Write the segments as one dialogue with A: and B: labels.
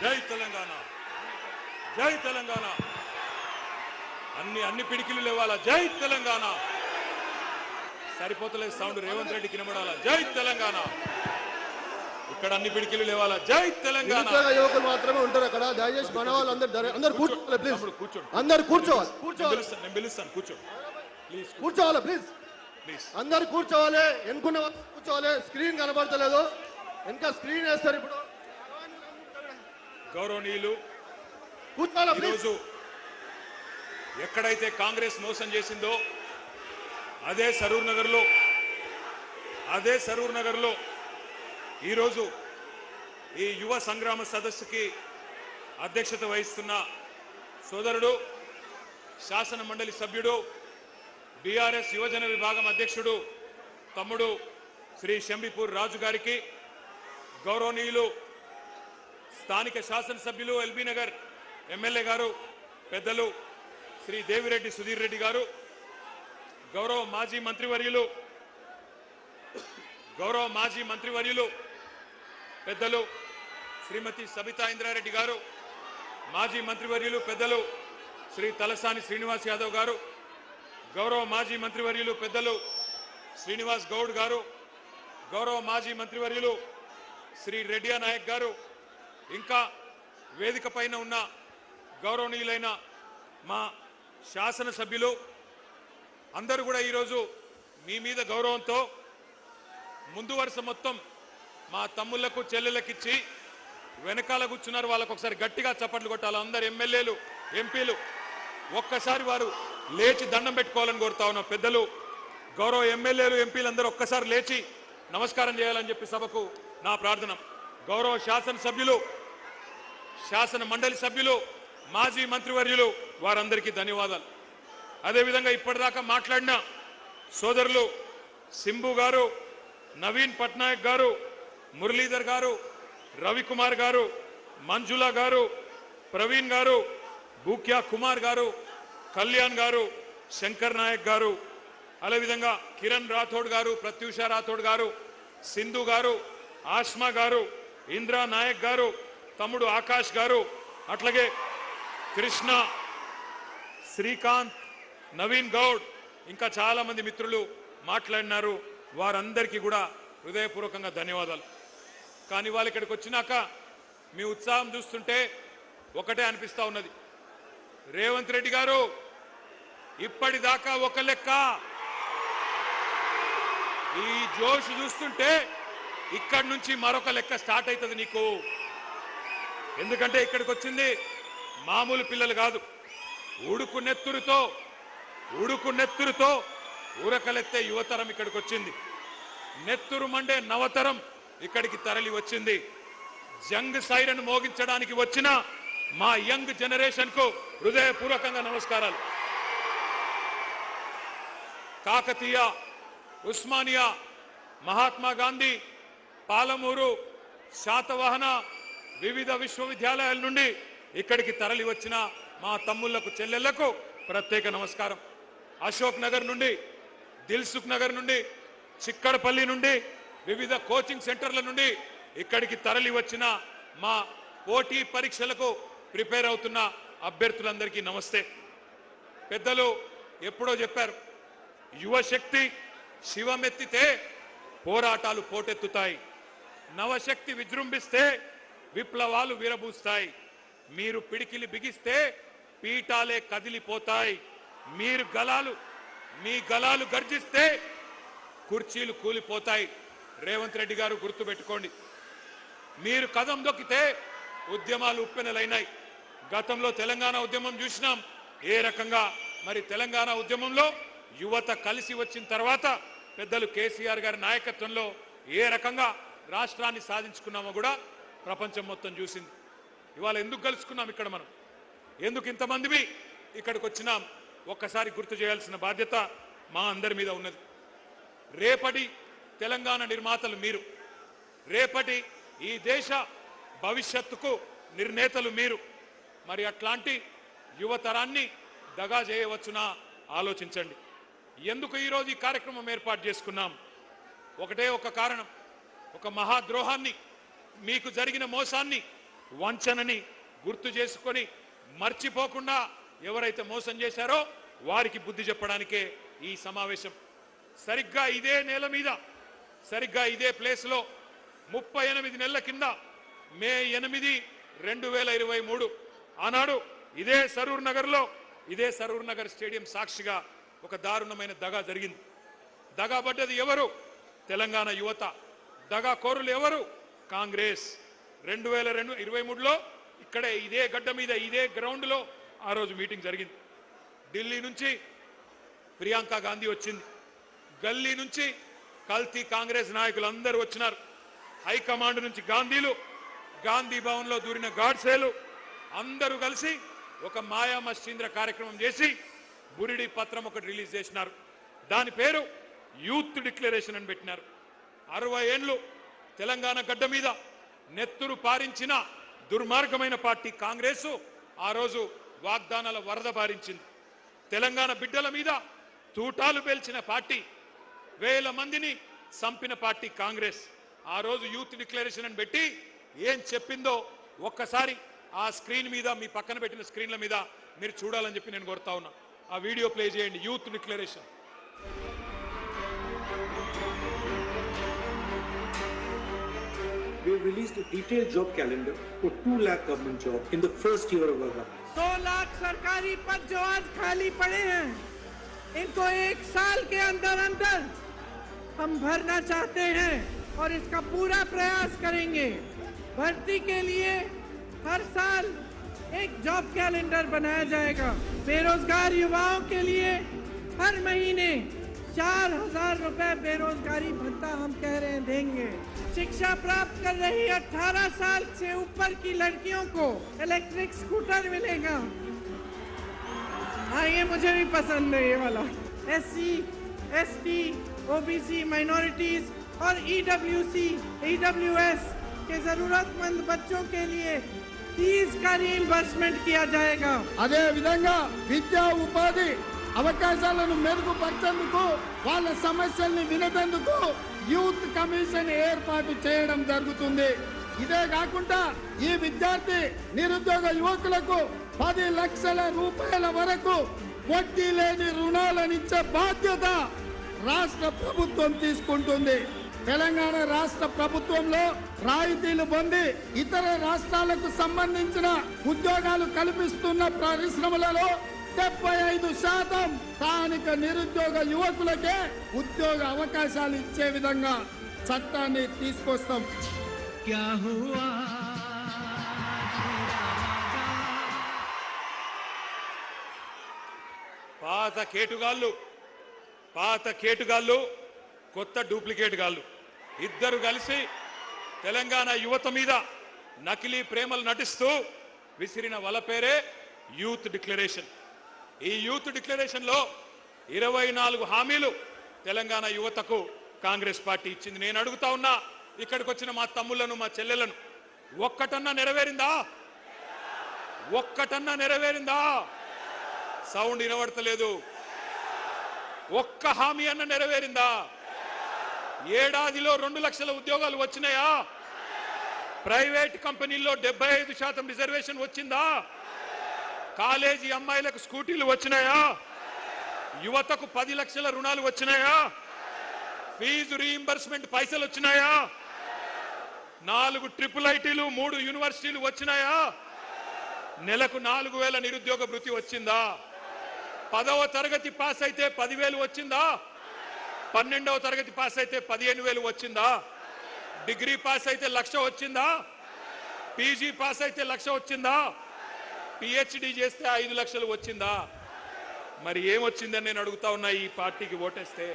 A: జై తెలంగాణ, జై తెలంగాణ. అన్ని పిడికిలు లేవాలా. జై తెలంగాణ. సరిపోతలేదు సౌండ్, రేవంత్ రెడ్డి కినబడాలా. జై తెలంగాణ. ఇక్కడ అన్ని పిడికిలు లేవాలా. జై తెలంగాణ.
B: యువకులు మాత్రమే ఉంటారు అక్కడ. దయచేసి మన వాళ్ళు అందరు కూర్చోవాలి ప్లీజ్.
A: కూర్చోండి,
B: అందరు కూర్చోవాలి.
A: నేను పిలుస్తాను. కూర్చోండి ప్లీజ్.
B: కూర్చోవాలి ప్లీజ్. అందరు కూర్చోవాలి. ఎన్నుకున్న వాళ్ళు కూర్చోవాలి. స్క్రీన్ కనబడతలేదు, ఇంకా స్క్రీన్ వేస్తారు ఇప్పుడు.
A: గౌరవనీయులు,
B: కూర్చోవాలి.
A: ఈరోజు ఎక్కడైతే కాంగ్రెస్ మోసం చేసిందో అదే సరూర్ నగర్లో ఈరోజు ఈ యువ సంగ్రామ సదస్సుకి అధ్యక్షత వహిస్తున్న సోదరుడు, శాసన మండలి సభ్యుడు, బీఆర్ఎస్ యువజన విభాగం అధ్యక్షుడు తమ్ముడు శ్రీ శంబిపూర్ రాజు గారికి, గౌరవనీయులు స్థానిక శాసనసభ్యులు ఎల్బీ నగర్ ఎమ్మెల్యే గారు పెద్దలు శ్రీ దేవిరెడ్డి సుధీర్ రెడ్డి గారు, గౌరవ మాజీ మంత్రివర్యులు పెద్దలు శ్రీమతి సబితా ఇంద్రారెడ్డి గారు, మాజీ మంత్రివర్యులు పెద్దలు శ్రీ తలసాని శ్రీనివాస్ యాదవ్ గారు, గౌరవ మాజీ మంత్రివర్యులు పెద్దలు శ్రీనివాస్ గౌడ్ గారు, గౌరవ మాజీ మంత్రివర్యులు శ్రీ రెడ్డియా నాయక్ గారు, ఇంకా వేదిక పైన ఉన్న గౌరవనీయులైన మా శాసనసభ్యులు అందరూ కూడా ఈరోజు మీ మీద గౌరవంతో ముందు వరుస మొత్తం మా తమ్ముళ్లకు చెల్లెలకిచ్చి వెనకాల కూర్చున్నారు. వాళ్ళకు ఒకసారి గట్టిగా చప్పట్లు కొట్టాలి. అందరు ఎమ్మెల్యేలు, ఎంపీలు ఒక్కసారి వారు లేచి దండం పెట్టుకోవాలని కోరుతా ఉన్నాం. పెద్దలు, గౌరవ ఎమ్మెల్యేలు, ఎంపీలు అందరూ ఒక్కసారి లేచి నమస్కారం చేయాలని చెప్పి సభకు నా ప్రార్థన. గౌరవ శాసనసభ్యులు, శాసన మండలి సభ్యులు, మాజీ మంత్రివర్యులు వారందరికీ ధన్యవాదాలు. అదేవిధంగా ఇప్పటిదాకా మాట్లాడిన సోదరులు సింబు గారు, నవీన్ పట్నాయక్ గారు, మురళీధర్ గారు, రవికుమార్ గారు, మంజుల గారు, ప్రవీణ్ గారు, బూక్యా కుమార్ గారు, కళ్యాణ్ గారు, శంకర్ నాయక్ గారు, అదేవిధంగా కిరణ్ రాథోడ్ గారు, ప్రత్యూష రాథోడ్ గారు, సింధు గారు, ఆస్మా గారు, ఇంద్రా నాయక్ గారు, తమ్ముడు ఆకాష్ గారు, అట్లాగే కృష్ణ, శ్రీకాంత్, నవీన్ గౌడ్, ఇంకా చాలా మంది మిత్రులు మాట్లాడినారు. వారందరికీ కూడా హృదయపూర్వకంగా ధన్యవాదాలు. కానీ వాళ్ళు ఇక్కడికి వచ్చినాక మీ ఉత్సాహం చూస్తుంటే ఒకటే అనిపిస్తా ఉన్నది. రేవంత్ రెడ్డి గారు ఇప్పటిదాకా ఒక లెక్క, ఈ జోష్ చూస్తుంటే ఇక్కడి నుంచి మరొక లెక్క స్టార్ట్ అవుతుంది నీకు. ఎందుకంటే ఇక్కడికి వచ్చింది మామూలు పిల్లలు కాదు. ఉడుకు నెత్తురుతో ఊరకలెత్తే యువతరం ఇక్కడికి వచ్చింది. నెత్తురు మండే నవతరం ఇక్కడికి తరలి వచ్చింది. జంగ్ సైరన్ మోగించడానికి వచ్చిన మా యంగ్ జనరేషన్ కు హృదయపూర్వకంగా నమస్కారాలు. కాకతీయ, ఉస్మానియా, మహాత్మా గాంధీ, పాలమూరు, శాతవాహన వివిధ విశ్వవిద్యాలయాల నుండి ఇక్కడికి తరలి వచ్చిన మా తమ్ముళ్లకు, చెల్లెళ్లకు ప్రత్యేక నమస్కారం. అశోక్ నగర్ నుండి, దిల్సుఖ్ నగర్ నుండి, చిక్కడపల్లి నుండి, వివిధ కోచింగ్ సెంటర్ల నుండి ఇక్కడికి తరలి వచ్చిన మా పోటీ పరీక్షలకు ప్రిపేర్ అవుతున్న అభ్యర్థులందరికీ నమస్తే. పెద్దలు ఎప్పుడో చెప్పారు, యువశక్తి శివమెత్తితే పోరాటాలు పోటెత్తుతాయి, నవశక్తి విజృంభిస్తే విప్లవాలు విరబూస్తాయి, మీరు పిడికిలి బిగిస్తే పీఠాలే కదిలిపోతాయి, మీ గలాలు గర్జిస్తే కుర్చీలు కూలిపోతాయి. రేవంత్ రెడ్డి గారు గుర్తుపెట్టుకోండి, మీరు కదం దొక్కితే ఉద్యమాలు ఉప్పెనలైనాయి. గతంలో తెలంగాణ ఉద్యమం చూసినాం ఏ రకంగా. మరి తెలంగాణ ఉద్యమంలో యువత కలిసి వచ్చిన తర్వాత పెద్దలు కేసీఆర్ గారి నాయకత్వంలో ఏ రకంగా రాష్ట్రాన్ని సాధించుకున్నామో కూడా ప్రపంచం మొత్తం చూసింది. ఇవాళ ఎందుకు కలుసుకున్నాం ఇక్కడ మనం, ఎందుకు ఇంతమంది ఇక్కడికి వచ్చినాం, ఒక్కసారి గుర్తు చేయాల్సిన బాధ్యత మా అందరి మీద ఉన్నది. రేపటి తెలంగాణ నిర్మాతలు మీరు, రేపటి ఈ దేశ భవిష్యత్తుకు నిర్ణేతలు మీరు. మరి అట్లాంటి యువతరాన్ని దగా చేయవచ్చునా ఆలోచించండి. ఎందుకు ఈరోజు ఈ కార్యక్రమం ఏర్పాటు చేసుకున్నాం? ఒకటే ఒక కారణం, ఒక మహాద్రోహాన్ని, మీకు జరిగిన మోసాన్ని వంచనని గుర్తు చేసుకొని మర్చిపోకుండా ఎవరైతే మోసం చేశారో వారికి బుద్ధి చెప్పడానికే ఈ సమావేశం. సరిగ్గా ఇదే నేల మీద సరిగ్గా ఇదే ప్లేస్లో 38 నెలల కింద మే 8, 2023 ఆనాడు ఇదే సరూర్ నగర్ స్టేడియం సాక్షిగా ఒక దారుణమైన దగా జరిగింది. దగా పడ్డది ఎవరు? తెలంగాణ యువత. దగా కోరులు ఎవరు? కాంగ్రెస్. 2023లో ఇక్కడే ఇదే గడ్డ మీద ఇదే గ్రౌండ్లో ఆ రోజు మీటింగ్ జరిగింది. ఢిల్లీ నుంచి ప్రియాంక గాంధీ వచ్చింది. గల్లీ నుంచి కల్తీ కాంగ్రెస్ నాయకులు అందరూ వచ్చినారు. హైకమాండ్ నుంచి గాంధీ భవన్లో దూరిన గాడ్సేలు అందరూ కలిసి ఒక మాయా మశ్చీంద్ర కార్యక్రమం చేసి బురిడి పత్రం ఒకటి రిలీజ్ చేసినారు. దాని పేరు యూత్ డిక్లరేషన్ అని పెట్టినారు. 60 ఏళ్లు తెలంగాణ గడ్డ మీద నెత్తురు పారించిన దుర్మార్గమైన పార్టీ కాంగ్రెస్ ఆ రోజు వాగ్దానాల వరద పారించింది. తెలంగాణ బిడ్డల మీద తూటాలు పేల్చిన పార్టీ, వేల మందిని చంపిన పార్టీ కాంగ్రెస్. ఆ రోజు యూత్ డిక్లరేషన్ అని పెట్టి ఏం చెప్పిందో ఒక్కసారి ఆ స్క్రీన్ మీద, మీ పక్కన పెట్టిన స్క్రీన్ల మీద మీరు చూడాలని చెప్పి నేను కోరుతా ఉన్నా. ఆ వీడియో ప్లే చేయండి. Youth declaration.
C: We have released a detailed job calendar for 2 lakh government jobs in the first year of our government.
D: 2 lakh सरकारी पद जो आज खाली पड़े हैं, इनको 1 साल के अंदर हम भरना चाहते हैं और इसका पूरा प्रयास करेंगे। भर्ती के लिए हर साल एक जॉब कैलेंडर बनाया जाएगा। बेरोजगार युवाओं के लिए हर महीने 4,000 रुपए बेरोजगारी भत्ता हम कह रहे हैं देंगे। शिक्षा प्राप्त कर रही 18 साल से ऊपर की लड़कियों को इलेक्ट्रिक स्कूटर मिलेगा। हाँ, ये मुझे भी पसंद है ये वाला। SC, ST, OBC, माइनॉरिटीज और EWS के जरूरतमंद बच्चों के लिए फीस का रीइंबर्समेंट किया जाएगा।
B: అదే విధంగా విద్యా ఉపాధి అవకాశాలను మెరుగుపరిచేందుకు, వాళ్ళ సమస్యల్ని వినేందుకు యూత్ కమిషన్ ఏర్పాటు చేయడం జరుగుతుంది. ఇదే కాకుండా ఈ విద్యార్థి నిరుద్యోగ యువకులకు 10 లక్షల రూపాయల వరకు వడ్డీ లేని రుణాలనిచ్చే బాధ్యత రాష్ట్ర ప్రభుత్వం తీసుకుంటుంది. తెలంగాణ రాష్ట్ర ప్రభుత్వంలో రాయితీలు పొంది ఇతర రాష్ట్రాలకు సంబంధించిన ఉద్యోగాలు కల్పిస్తున్న పరిశ్రమలలో 75% స్థానిక నిరుద్యోగ యువకులకే ఉద్యోగ అవకాశాలు ఇచ్చే విధంగా చట్టాన్ని తీసుకొస్తాం.
A: పాత కేటుగాళ్ళు కొత్త డూప్లికేట్ గాళ్ళు ఇద్దరు కలిసి తెలంగాణ యువత మీద నకిలీ ప్రేమలు నటిస్తూ విసిరిన వల పేరే యూత్ డిక్లరేషన్. ఈ యూత్ డిక్లరేషన్ లో 24 హామీలు తెలంగాణ యువతకు కాంగ్రెస్ పార్టీ ఇచ్చింది. నేను అడుగుతా ఉన్నా, ఇక్కడికి వచ్చిన మా తమ్ముళ్లను, మా చెల్లెలను, ఒక్కటన్నా నెరవేరిందా? సౌండ్ వినబడతలేదు. ఒక్క హామీ అన్న నెరవేరిందా? ఏడాదిలో 2 లక్షల ఉద్యోగాలు వచ్చినాయా? ప్రైవేట్ కంపెనీల్లో 75% రిజర్వేషన్ వచ్చిందా? కాలేజీ అమ్మాయిలకు స్కూటీలు వచ్చినాయా? యువతకు 10 లక్షల రుణాలు వచ్చినాయా? ఫీజు రీయింబర్స్మెంట్ పైసలు వచ్చినాయా? 4 ట్రిపుల్ ఐటీలు, 3 యూనివర్సిటీలు వచ్చినాయా? నెలకు 4,000 నిరుద్యోగ భృతి వచ్చిందా? 10వ తరగతి పాస్ అయితే 10,000 వచ్చిందా? 12వ తరగతి పాస్ అయితే 15,000 వచ్చిందా? డిగ్రీ పాస్ అయితే 1,00,000 వచ్చిందా? పీజీ పాస్ అయితే 1,00,000 వచ్చిందా? పిహెచ్డి చేస్తే 5 లక్షలు వచ్చిందా? మరి ఏమొచ్చిందని నేను అడుగుతా ఉన్నా. ఈ పార్టీకి ఓటేస్తే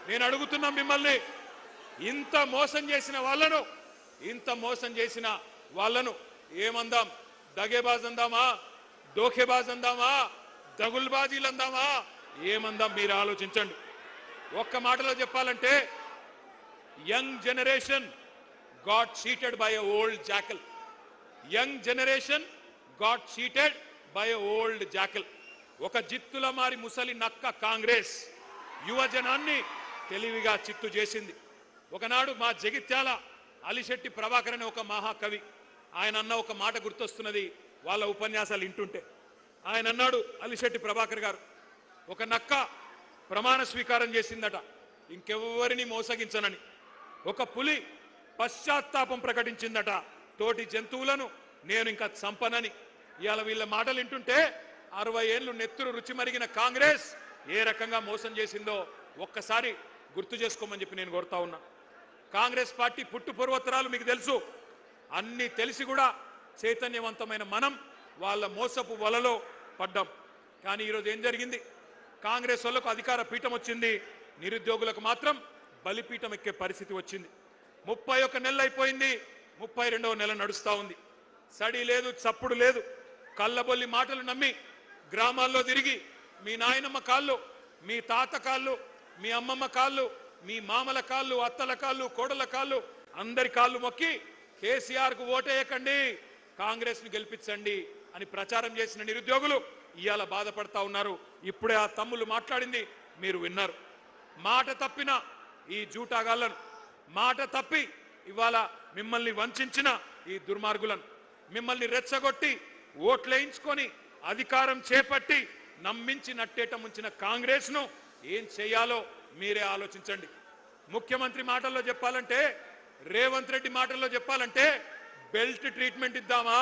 A: నేను అడుగుతున్నా మిమ్మల్ని, ఇంత మోసం చేసిన వాళ్ళను ఏమందాం? దగేబాజ్ అందామా? దోఖేబాజ్ అందామా? దగుల్బాజీలు అందామా? ఏమందాం? మీరు ఆలోచించండి. ఒక్క మాటలో చెప్పాలంటే, young generation got cheated by a old jackal. Young generation got cheated by a old jackal. ఒక జిత్తుల మారి ముసలి నక్క కాంగ్రెస్ యువజనాన్ని తెలివిగా చిత్తు చేసింది. ఒకనాడు మా జగిత్యాల అలిశెట్టి ప్రభాకర్ అనే ఒక మహాకవి ఆయన అన్న ఒక మాట గుర్తొస్తున్నది వాళ్ళ ఉపన్యాసాలు వింటుంటే. ఆయన అన్నాడు, అలిశెట్టి ప్రభాకర్ గారు, ఒక నక్క ప్రమాణ స్వీకారం చేసిందట ఇంకెవ్వరిని మోసగించనని. ఒక పులి పశ్చాత్తాపం ప్రకటించిందట, తోటి జంతువులను నేను ఇంకా చంపనని. ఇవాళ వీళ్ళ మాటలు వింటుంటే 60 ఏళ్లు నెత్తురు రుచి మరిగిన కాంగ్రెస్ ఏ రకంగా మోసం చేసిందో ఒక్కసారి గుర్తు చేసుకోమని చెప్పి నేను కోరుతా ఉన్నా. కాంగ్రెస్ పార్టీ పుట్టు పూర్వోత్తరాలు మీకు తెలుసు. అన్ని తెలిసి కూడా చైతన్యవంతమైన మనం వాళ్ళ మోసపు వలలో పడ్డాం. కానీ ఈరోజు ఏం జరిగింది? కాంగ్రెస్ వాళ్ళకు అధికార పీఠం వచ్చింది, నిరుద్యోగులకు మాత్రం బలిపీఠం ఎక్కే పరిస్థితి వచ్చింది. 31 నెలలు అయిపోయింది, 32వ నెల నడుస్తా ఉంది. సడి లేదు, చప్పుడు లేదు. కళ్ళబొల్లి మాటలు నమ్మి గ్రామాల్లో తిరిగి మీ నాయనమ్మ కాళ్ళు, మీ తాత కాళ్ళు, మీ అమ్మమ్మ కాళ్ళు, మీ మామల కాళ్ళు, అత్తల కాళ్ళు, కోడల కాళ్ళు, అందరి కాళ్ళు మొక్కి కేసీఆర్ కు ఓటేయకండి, కాంగ్రెస్ ను గెలిపించండి అని ప్రచారం చేసిన నిరుద్యోగులు ఇవాళ బాధపడతా ఉన్నారు. ఇప్పుడే ఆ తమ్ముళ్ళు మాట్లాడింది మీరు విన్నారు. మాట తప్పిన ఈ జూటాగాళ్లను, మాట తప్పి ఇవాళ మిమ్మల్ని వంచిన ఈ దుర్మార్గులను, మిమ్మల్ని రెచ్చగొట్టి ఓట్లేయించుకొని అధికారం చేపట్టి నమ్మించి నట్టేట ముంచిన కాంగ్రెస్ ను ఏం చేయాలో మీరే ఆలోచించండి. ముఖ్యమంత్రి మాటల్లో చెప్పాలంటే, రేవంత్ రెడ్డి మాటల్లో చెప్పాలంటే, బెల్ట్ ట్రీట్మెంట్ ఇద్దామా,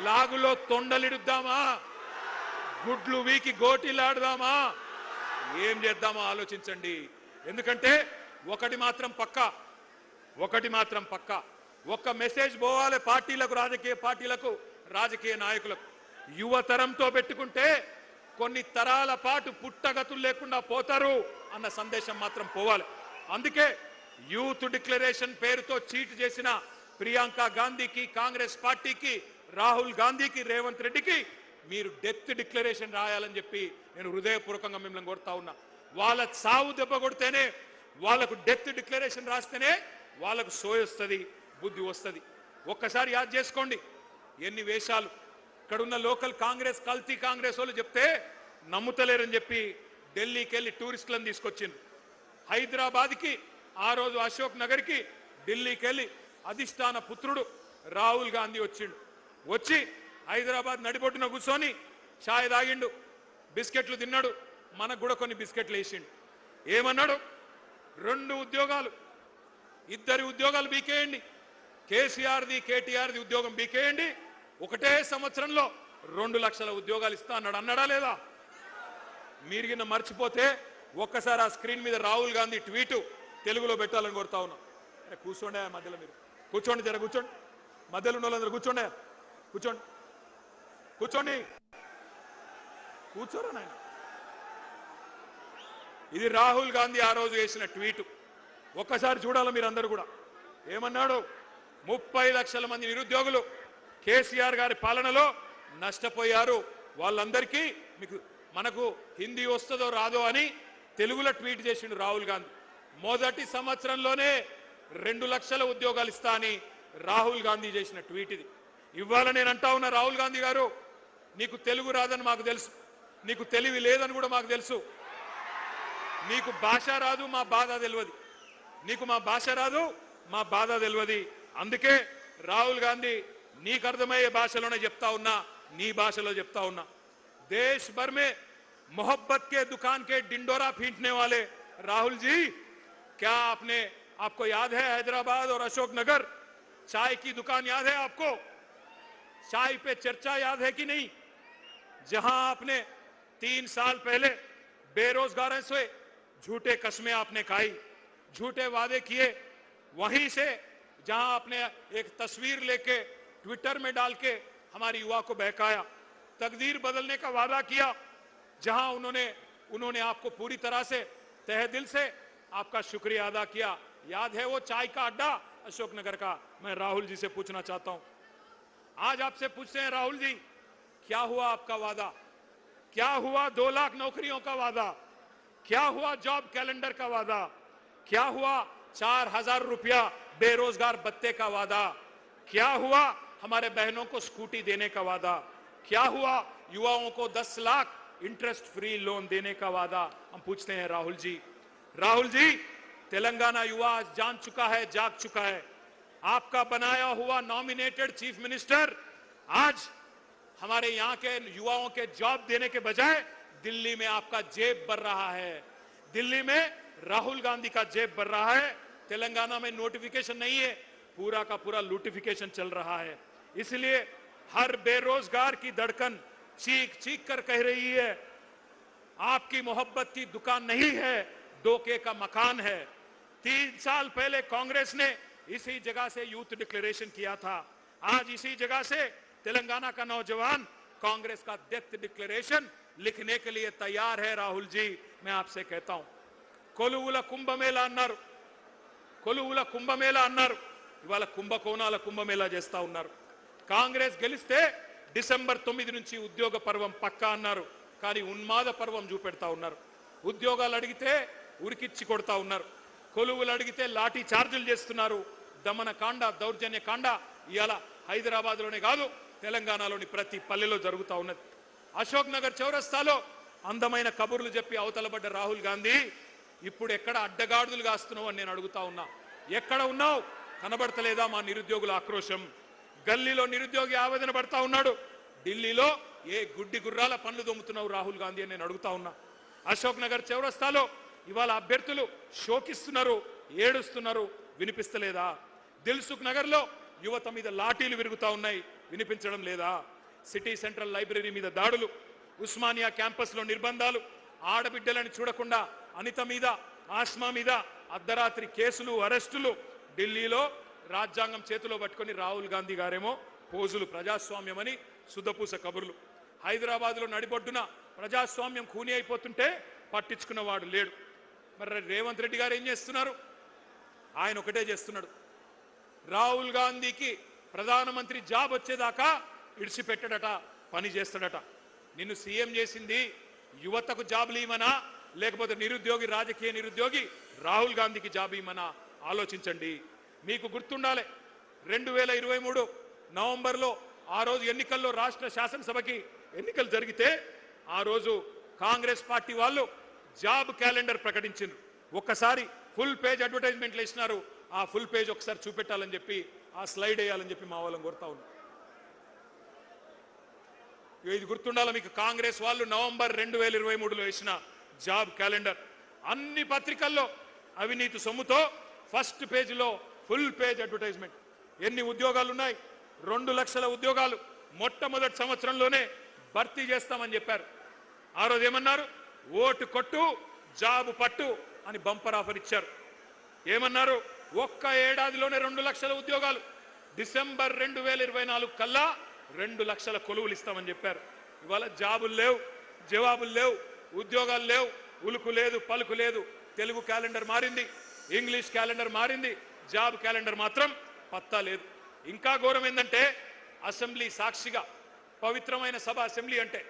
A: లాగులో తొండలిడుద్దామా, గుడ్లు వీకి గోటీలాడదామా, ఏం చేద్దామో ఆలోచించండి. ఎందుకంటే ఒకటి మాత్రం పక్కా, ఒక్క మెసేజ్ పోవాలి పార్టీలకు, రాజకీయ పార్టీలకు, రాజకీయ నాయకులకు. యువతరంతో పెట్టుకుంటే కొన్ని తరాల పాటు పుట్టగతులు లేకుండా పోతారు అన్న సందేశం మాత్రం పోవాలి. అందుకే యూత్ డిక్లరేషన్ పేరుతో చీట్ చేసిన ప్రియాంక గాంధీకి, కాంగ్రెస్ పార్టీకి, రాహుల్ గాంధీకి, రేవంత్ రెడ్డికి మీరు డెత్ డిక్లరేషన్ రాయాలని చెప్పి నేను హృదయపూర్వకంగా మిమ్మల్ని కోరుతా ఉన్నా. వాళ్ళ చావు దెబ్బ కొడితేనే, వాళ్ళకు డెత్ డిక్లరేషన్ రాస్తేనే వాళ్ళకు సోయొస్తుంది, బుద్ధి వస్తుంది. ఒక్కసారి యాద్ చేసుకోండి ఎన్ని వేషాలు. ఇక్కడున్న లోకల్ కాంగ్రెస్, కల్తీ కాంగ్రెస్ వాళ్ళు చెప్తే నమ్ముతలేరని చెప్పి ఢిల్లీకి వెళ్ళి టూరిస్టులను తీసుకొచ్చిండ్రు. హైదరాబాద్కి ఆ రోజు అశోక్ నగర్కి ఢిల్లీకి వెళ్ళి అధిష్టాన పుత్రుడు రాహుల్ గాంధీ వచ్చిండు. వచ్చి హైదరాబాద్ నడిబొడ్డున కూర్చొని ఛాయ్ తాగిండు, బిస్కెట్లు తిన్నాడు, మనకు కూడా కొన్ని బిస్కెట్లు వేసిండు. ఏమన్నాడు? 2 ఉద్యోగాలు, 2 ఉద్యోగాలు బీకేయండి, కేసీఆర్ది కేటీఆర్ది ఉద్యోగం బీకేయండి, ఒకటే సంవత్సరంలో 2 లక్షల ఉద్యోగాలు ఇస్తా అన్నాడు. అన్నాడా లేదా? మీరు కింద మర్చిపోతే ఒక్కసారి ఆ స్క్రీన్ మీద రాహుల్ గాంధీ ట్వీటు తెలుగులో పెట్టాలని కోరుతా ఉన్నాం. కూర్చోండి మధ్యలో, మీరు కూర్చోండి, జర కూర్చోండి, మధ్యలో ఉన్న వాళ్ళందరూ కూర్చోండి, కూర్చోరా నాయన. ఇది రాహుల్ గాంధీ ఆ రోజు వేసిన ట్వీటు. ఒక్కసారి చూడాలి మీరందరూ కూడా. ఏమన్నాడు? 30 లక్షల మంది నిరుద్యోగులు కేసీఆర్ గారి పాలనలో నష్టపోయారు, వాళ్ళందరికీ మనకు హిందీ వస్తుందో రాదో అని తెలుగులో ట్వీట్ చేసిండు రాహుల్ గాంధీ. మొదటి సంవత్సరంలోనే 2 లక్షల ఉద్యోగాలు ఇస్తా అని రాహుల్ గాంధీ చేసిన ట్వీట్ ఇది. ఇవాళ నేను అంటా ఉన్నా, రాహుల్ గాంధీ గారు, నీకు తెలుగు రాదని మాకు తెలుసు, నీకు తెలివి లేదని కూడా మాకు తెలుసు, నీకు భాష రాదు, మా బాధ తెలియదు, నీకు మా భాష రాదు, మా బాధ తెలియదు. అందుకే రాహుల్ గాంధీ నీకు అర్థమయ్యే భాషలోనే చెప్తా ఉన్నా, నీ భాషలో చెప్తా ఉన్నా. देश भर में मोहब्बत के दुकान के डिंडोरा पीटने वाले राहुल जी, क्या आपको याद है हैदराबाद और अशोक नगर चाय की दुकान याद है आपको? चाय पे चर्चा याद है कि नहीं? जहां आपने 3 साल पहले बेरोजगारों से झूठे कस्में आपने खाई, झूठे वादे किए, वहीं से जहां आपने एक तस्वीर लेके ट्विटर में डाल के हमारी युवा को बहकाया, तकदीर बदलने का वादा किया, जहां उन्होंने आपको पूरी तरह से तहे दिल से आपका शुक्रिया अदा किया। याद है वो चाय का अड्डा अशोकनगर का? मैं राहुल जी से पूछना चाहता हूं, आज आपसे पूछते हैं राहुल जी, क्या हुआ आपका वादा? क्या हुआ 2 लाख नौकरियों का वादा? क्या हुआ जॉब कैलेंडर का वादा? क्या हुआ 4000 रुपया बेरोजगार भत्ते का वादा? क्या हुआ हमारे बहनों को स्कूटी देने का वादा? क्या हुआ युवाओं को 10 लाख इंटरेस्ट फ्री लोन देने का वादा? हम पूछते हैं राहुल जी, तेलंगाना युवा आज जान चुका है, जाग चुका है। आपका बनाया हुआ नॉमिनेटेड चीफ मिनिस्टर आज हमारे यहां के युवाओं के जॉब देने के बजाय दिल्ली में आपका जेब भर रहा है। दिल्ली में राहुल गांधी का जेब भर रहा है। तेलंगाना में नोटिफिकेशन नहीं है, पूरा का पूरा लूटिफिकेशन चल रहा है। इसलिए हर बेरोजगार की धड़कन चीख चीख कर कह रही है, आपकी मोहब्बत की दुकान नहीं है, धोखे का मकान है। 3 साल पहले कांग्रेस ने इसी जगह से यूथ डिक्लेरेशन किया था। आज इसी जगह से तेलंगाना का नौजवान कांग्रेस का डेथ डिक्लेरेशन लिखने के लिए तैयार है। राहुल जी, मैं आपसे कहता हूं, కొలువుల కుంభమేళా అన్నారు, కొలువుల కుంభమేళా అన్నారు, ఇవాళ కుంభకోణాల కుంభమేళా చేస్తా ఉన్నారు. కాంగ్రెస్ గెలిస్తే డిసెంబర్ 9 నుంచి ఉద్యోగ పర్వం పక్కా అన్నారు, కానీ ఉన్మాద పర్వం చూపెడతా ఉన్నారు. ఉద్యోగాలు అడిగితే ఉరికిచ్చి కొడతా ఉన్నారు, కొలువులు అడిగితే లాఠీ చార్జీలు చేస్తున్నారు. దమన కాండ, దౌర్జన్య కాండ ఇవాళ హైదరాబాద్ లోనే కాదు, తెలంగాణలోని ప్రతి పల్లెలో జరుగుతా ఉన్నది. అశోక్ నగర్ చౌరస్తాలో అందమైన కబుర్లు చెప్పి అవతలబడ్డ రాహుల్ గాంధీ ఇప్పుడు ఎక్కడ అడ్డగాడులు కాస్తున్నావు అని నేను అడుగుతా ఉన్నా. ఎక్కడ ఉన్నావు? కనబడతలేదా మా నిరుద్యోగుల ఆక్రోశం? గల్లీలో నిరుద్యోగి ఆవేదన పడతా ఉన్నాడు, ఢిల్లీలో ఏ గుడ్డి గుర్రాల పనులు దొమ్ముతున్నావు రాహుల్ గాంధీ అని నేను అడుగుతా ఉన్నా. అశోక్ నగర్ చౌరస్తాలో ఇవాళ అభ్యర్థులు శోకిస్తున్నారు, ఏడుస్తున్నారు, వినిపిస్తలేదా? దిల్సుఖ్ నగర్ లో యువత మీద లాఠీలు విరుగుతా ఉన్నాయి, వినిపించడం లేదా? సిటీ సెంట్రల్ లైబ్రరీ మీద దాడులు, ఉస్మానియా క్యాంపస్ లో నిర్బంధాలు, ఆడబిడ్డలను చూడకుండా అనిత మీద, ఆస్మా మీద అర్ధరాత్రి కేసులు, అరెస్టులు. ఢిల్లీలో రాజ్యాంగం చేతిలో పట్టుకొని రాహుల్ గాంధీ గారేమో పోజులు, ప్రజాస్వామ్యమని శుద్ధపూస కబుర్లు. హైదరాబాద్ లో నడిబొడ్డున ప్రజాస్వామ్యం ఖూనీ అయిపోతుంటే పట్టించుకున్నవాడు లేడు. మరి రేవంత్ రెడ్డి గారు ఏం చేస్తున్నారు? ఆయన ఒకటే చేస్తున్నాడు, రాహుల్ గాంధీకి ప్రధానమంత్రి జాబ్ వచ్చేదాకా ఇడిచిపెట్టడట, పని చేస్తాడట. నిన్ను సీఎం చేసింది యువతకు జాబులు ఇవ్వమనా, లేకపోతే నిరుద్యోగి, రాజకీయ నిరుద్యోగి రాహుల్ గాంధీకి జాబ్ ఇవ్వమనా? ఆలోచించండి. మీకు గుర్తుండాలి, 2023 నవంబర్లో ఆ రోజు ఎన్నికల్లో రాష్ట్ర శాసనసభకి ఎన్నికలు జరిగితే ఆ రోజు కాంగ్రెస్ పార్టీ వాళ్ళు జాబ్ క్యాలెండర్ ప్రకటించారు. ఒక్కసారి ఫుల్ పేజ్ అడ్వర్టైజ్మెంట్లు వేసినారు. ఆ ఫుల్ పేజ్ ఒకసారి చూపెట్టాలని చెప్పి, ఆ స్లైడ్ వేయాలని చెప్పి మా వాళ్ళని కోరుతా ఉన్నాం. ఇది గుర్తుండాలి మీకు, కాంగ్రెస్ వాళ్ళు నవంబర్ 2023లో వేసిన జాబ్ క్యాలెండర్. అన్ని పత్రికల్లో అవినీతి సొమ్ముతో ఫస్ట్ పేజీలో ఫుల్ పేజ్ అడ్వర్టైజ్మెంట్. ఎన్ని ఉద్యోగాలు ఉన్నాయి? 2 లక్షల ఉద్యోగాలు మొట్టమొదటి సంవత్సరంలోనే భర్తీ చేస్తామని చెప్పారు. ఆ రోజు ఏమన్నారు? ఓటు కొట్టు, జాబు పట్టు అని బంపర్ ఆఫర్ ఇచ్చారు. ఏమన్నారు? ఒక్క ఏడాదిలోనే 2 లక్షల ఉద్యోగాలు, డిసెంబర్ 2024 కల్లా 2 లక్షల కొలువులు ఇస్తామని చెప్పారు. ఇవాళ జాబులు లేవు, జవాబులు లేవు, ఉద్యోగాలు లేవు, ఉలుకు లేదు, పలుకు లేదు. తెలుగు క్యాలెండర్ మారింది, ఇంగ్లీష్ క్యాలెండర్ మారింది, జాబ్ క్యాలెండర్ మాత్రం పత్తా లేదు. ఇంకా ఘోరం ఏంటంటే, అసెంబ్లీ సాక్షిగా, పవిత్రమైన సభ అసెంబ్లీ అంటే,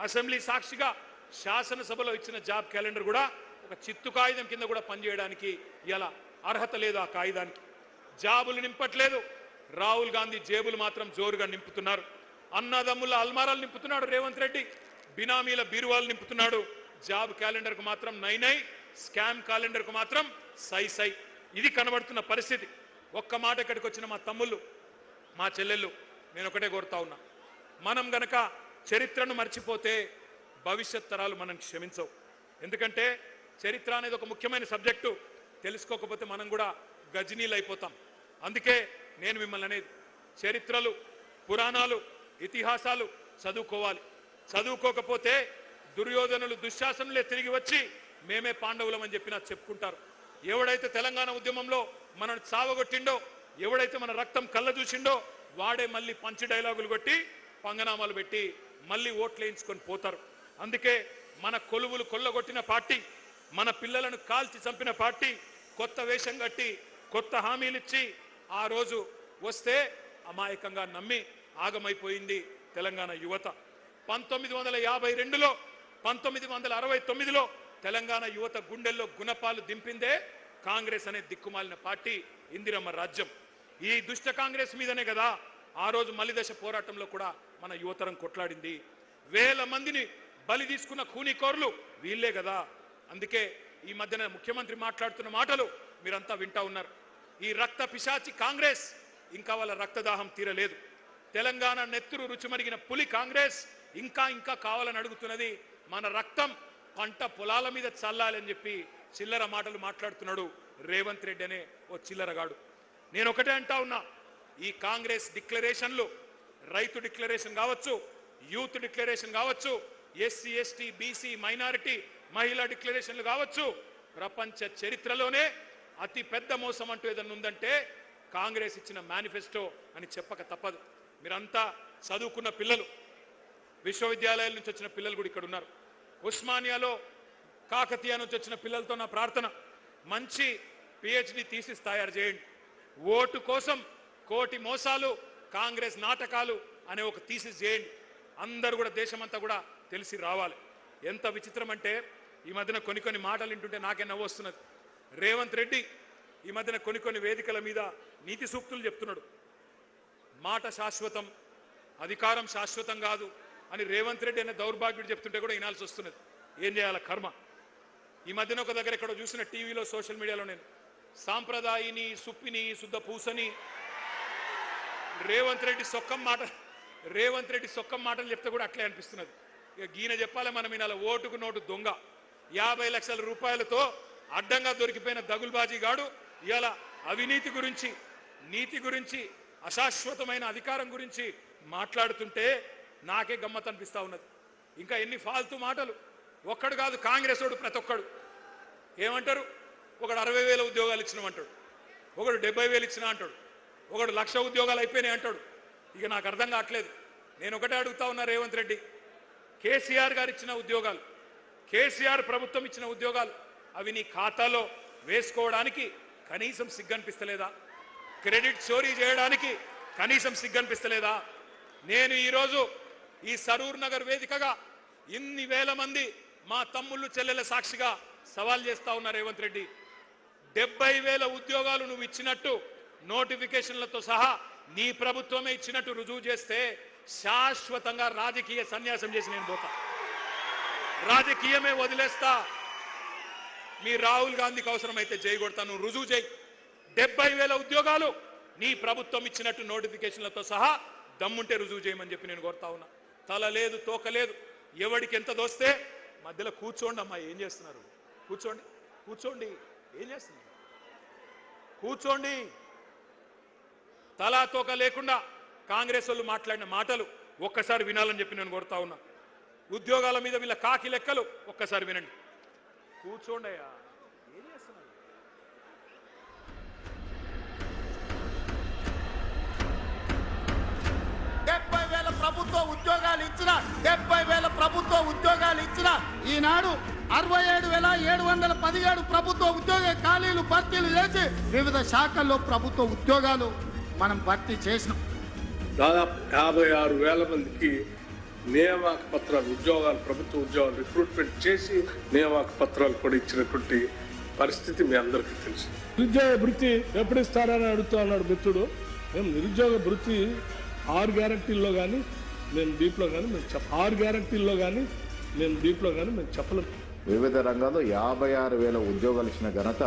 A: అసెంబ్లీ సాక్షిగా శాసనసభలో ఇచ్చిన జాబ్ క్యాలెండర్ కూడా ఒక చిత్తు కాగితం కింద కూడా పనిచేయడానికి ఇలా అర్హత లేదు. ఆ కాగితానికి జాబులు నింపట్లేదు. రాహుల్ గాంధీ జేబులు మాత్రం జోరుగా నింపుతున్నారు. అన్నదమ్ముల అల్మారాలు నింపుతున్నాడు రేవంత్ రెడ్డి, బినామీల బీరువాలు నింపుతున్నాడు. జాబ్ క్యాలెండర్కు మాత్రం నై, స్కామ్ క్యాలెండర్కు మాత్రం సై. ఇది కనబడుతున్న పరిస్థితి. ఒక్క మాట ఇక్కడికి వచ్చిన మా తమ్ముళ్ళు, మా చెల్లెళ్ళు, నేను ఒకటే కోరుతా ఉన్నా, మనం గనక చరిత్రను మర్చిపోతే భవిష్యత్ తరాలు మనం క్షమించవు. ఎందుకంటే చరిత్ర అనేది ఒక ముఖ్యమైన సబ్జెక్టు. తెలుసుకోకపోతే మనం కూడా గజనీలు అయిపోతాం. అందుకే నేను మిమ్మల్ని అనేది, చరిత్రలు, పురాణాలు, ఇతిహాసాలు చదువుకోవాలి. చదువుకోకపోతే దుర్యోధనులు, దుశ్శాసనులే తిరిగి వచ్చి మేమే పాండవులం అని చెప్పి నాకు చెప్పుకుంటారు. ఎవడైతే తెలంగాణ ఉద్యమంలో మనల్ని చావగొట్టిండో, ఎవడైతే మన రక్తం కళ్ళ చూసిండో, వాడే మళ్ళీ పంచి డైలాగులు కొట్టి, పంగనామాలు పెట్టి మళ్ళీ ఓట్లు వేయించుకొని పోతారు. అందుకే మన కొలువులు కొల్లగొట్టిన పార్టీ, మన పిల్లలను కాల్చి చంపిన పార్టీ కొత్త వేషం కట్టి, కొత్త హామీలు ఇచ్చి ఆ రోజు వస్తే అమాయకంగా నమ్మి ఆగమైపోయింది తెలంగాణ యువత. 1952లో, 1969లో తెలంగాణ యువత గుండెల్లో గుణపాలు దింపిందే కాంగ్రెస్ అనే దిక్కుమాలిన పార్టీ, ఇందిరమ్మ రాజ్యం. ఈ దుష్ట కాంగ్రెస్ మీదనే కదా ఆ రోజు మలిదశ పోరాటంలో కూడా మన యువతరం కొట్లాడింది. వేల మందిని బలి తీసుకున్న ఖూనీకోర్లు వీళ్ళే కదా. అందుకే ఈ మధ్యన ముఖ్యమంత్రి మాట్లాడుతున్న మాటలు మీరంతా వింటా ఉన్నారు. ఈ రక్త పిశాచి కాంగ్రెస్ ఇంకా వాళ్ళ రక్తదాహం తీరలేదు. తెలంగాణ నెత్తురు రుచిమరిగిన పులి కాంగ్రెస్ ఇంకా ఇంకా కావాలని అడుగుతున్నది. మన రక్తం పంట పొలాల మీద చల్లాలని చెప్పి చిల్లర మాటలు మాట్లాడుతున్నాడు రేవంత్ రెడ్డి అనే ఓ చిల్లరగాడు. నేను ఒకటే అంటా ఉన్నా, ఈ కాంగ్రెస్ డిక్లరేషన్లు, రైతు డిక్లరేషన్ కావచ్చు, యూత్ డిక్లరేషన్ కావచ్చు, ఎస్సీ ఎస్టీ బీసీ మైనారిటీ మహిళా డిక్లరేషన్లు కావచ్చు, ప్రపంచ చరిత్రలోనే అతి పెద్ద మోసం అంటూ ఏదన్నా ఉందంటే కాంగ్రెస్ ఇచ్చిన మేనిఫెస్టో అని చెప్పక తప్పదు. మీరంతా చదువుకున్న పిల్లలు, విశ్వవిద్యాలయాల నుంచి వచ్చిన పిల్లలు కూడా ఇక్కడ ఉన్నారు. ఉస్మానియాలో కాకతీయ నుంచి వచ్చిన పిల్లలతో నా ప్రార్థన, మంచి పిహెచ్డి థీసిస్ తయారు చేయండి. ఓటు కోసం కోటి మోసాలు, కాంగ్రెస్ నాటకాలు అనే ఒక థీసిస్ చేయండి. అందరూ కూడా దేశమంతా కూడా తెలిసి రావాలి. ఎంత విచిత్రం అంటే ఈ మధ్యన కొన్ని మాటలు వింటుంటే నాకే నవ్వు వస్తున్నది. రేవంత్ రెడ్డి ఈ మధ్యన కొన్ని వేదికల మీద నీతి సూక్తులు చెప్తున్నాడు. మాట శాశ్వతం, అధికారం శాశ్వతం కాదు అని రేవంత్ రెడ్డి అనే దౌర్భాగ్యుడు చెప్తుంటే కూడా వినాల్సి వస్తున్నది. ఏం చేయాల కర్మ. ఈ మధ్యన ఒక దగ్గర ఎక్కడో చూసిన టీవీలో సోషల్ మీడియాలో నేను సాంప్రదాయిని సుప్పిని శుద్ధ పూసని రేవంత్ రెడ్డి సొక్కం మాటలు చెప్తే కూడా అట్లే అనిపిస్తున్నది. ఇక గీన చెప్పాలి మనం వినాల. ఓటుకు నోటు దొంగ 50 లక్షల రూపాయలతో అడ్డంగా దొరికిపోయిన దగుల్బాజీ గాడు ఇలా అవినీతి గురించి, నీతి గురించి, అశాశ్వతమైన అధికారం గురించి మాట్లాడుతుంటే నాకే గమ్మత్ అనిపిస్తా ఉన్నది. ఇంకా ఎన్ని ఫాల్తూ మాటలు. ఒక్కడు కాదు, కాంగ్రెస్ వాడు ప్రతి ఒక్కడు ఏమంటారు, ఒకడు 60,000 ఉద్యోగాలు ఇచ్చినామంటాడు, ఒకడు 70,000 ఇచ్చినా అంటాడు, ఒకడు 1,00,000 ఉద్యోగాలు అయిపోయినాయి అంటాడు. ఇక నాకు అర్థం కావట్లేదు. నేను ఒకటే అడుగుతా ఉన్నా రేవంత్ రెడ్డి, కేసీఆర్ గారు ఇచ్చిన ఉద్యోగాలు, కేసీఆర్ ప్రభుత్వం ఇచ్చిన ఉద్యోగాలు అవి నీ ఖాతాలో వేసుకోవడానికి కనీసం సిగ్గనిపిస్తలేదా? క్రెడిట్ చోరీ చేయడానికి కనీసం సిగ్గనిపిస్తలేదా? నేను ఈరోజు ఈ సరూర్ నగర్ వేదికగా ఇన్ని వేల మంది మా తమ్ముళ్ళు చెల్లెల సాక్షిగా సవాల్ చేస్తా ఉన్నా రేవంత్ రెడ్డి, 70,000 ఉద్యోగాలు నువ్వు ఇచ్చినట్టు నోటిఫికేషన్లతో సహా నీ ప్రభుత్వమే ఇచ్చినట్టు రుజువు చేస్తే శాశ్వతంగా రాజకీయ సన్యాసం చేసి నేను పోతా, రాజకీయమే వదిలేస్తా. మీ రాహుల్ గాంధీకి అవసరమైతే జై కొడతా, నువ్వు రుజువు చేయి. 70,000 ఉద్యోగాలు నీ ప్రభుత్వం ఇచ్చినట్టు నోటిఫికేషన్లతో సహా దమ్ముంటే రుజువు చేయమని చెప్పి నేను కోరుతా ఉన్నా. తల లేదు, తోక లేదు, ఎవడికి ఎంత దోస్తే మధ్యలో కూర్చోండి. అమ్మా ఏం చేస్తున్నారు? కూర్చోండి, ఏం చేస్తున్నారు? కూర్చోండి. తలా తోక లేకుండా కాంగ్రెస్ వాళ్ళు మాట్లాడిన మాటలు ఒక్కసారి వినాలని చెప్పి నేను కోరుతా ఉన్నా. ఉద్యోగాల మీద వీళ్ళ కాకి లెక్కలు ఒక్కసారి వినండి. కూర్చోండి అయ్యా, ఏం చేస్తున్నారు?
E: ప్రభుత్వ ఉద్యోగాలు ఇచ్చిన ఈనాడు 67,717 ప్రభుత్వ ఉద్యోగ ఖాళీలు భర్తీలు చేసి వివిధ శాఖల్లో ప్రభుత్వ ఉద్యోగాలు మనం భర్తీ చేసినాం.
F: దాదాపు 56,000 మందికి నియామక పత్రాలు, ఉద్యోగాలు, ప్రభుత్వ ఉద్యోగాలు రిక్రూట్మెంట్ చేసి నియామక పత్రాలు కూడా ఇచ్చినటువంటి పరిస్థితి మీ అందరికీ తెలుసు.
G: నిరుద్యోగ భృతి ఎప్పుడు ఇస్తారని అడుగుతా ఉన్నాడు మిత్రుడు. మేము నిరుద్యోగ భృతి 6 గ్యారంటీల్లో కానీ మేము డీప్లో కానీ మేము 6 గ్యారంటీల్లో కానీ మేము డీప్లో కానీ మేము చెప్పలేము.
H: వివిధ రంగాల్లో 56,000 ఉద్యోగాలు ఇచ్చిన ఘనత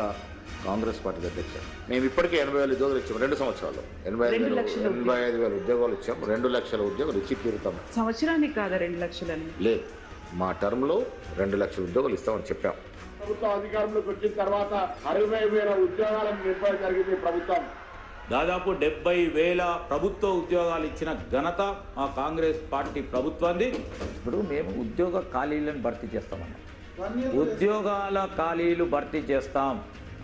H: కాంగ్రెస్ పార్టీ అధ్యక్ష. మేము ఇప్పటికే 80,000 ఉద్యోగాలు ఇచ్చాము 2 సంవత్సరాల్లో. 85,000 ఉద్యోగాలు ఇచ్చాము. 2 లక్షల ఉద్యోగాలు ఇచ్చి తీరుతాము.
I: సంవత్సరానికి కాదా 2 లక్షలని?
H: లేదు, మా టర్మ్లో 2 లక్షల ఉద్యోగాలు ఇస్తామని చెప్పాం.
E: ప్రభుత్వం అధికారంలోకి వచ్చిన తర్వాత 60,000 ఉద్యోగాలను నింపడం జరిగింది ప్రభుత్వం.
J: దాదాపు 70,000 ప్రభుత్వ ఉద్యోగాలు ఇచ్చిన ఘనత మా కాంగ్రెస్ పార్టీ ప్రభుత్వాన్ని.
K: ఇప్పుడు మేము ఉద్యోగ ఖాళీలను భర్తీ చేస్తామన్నాం. ఉద్యోగాల ఖాళీలు భర్తీ చేస్తాం.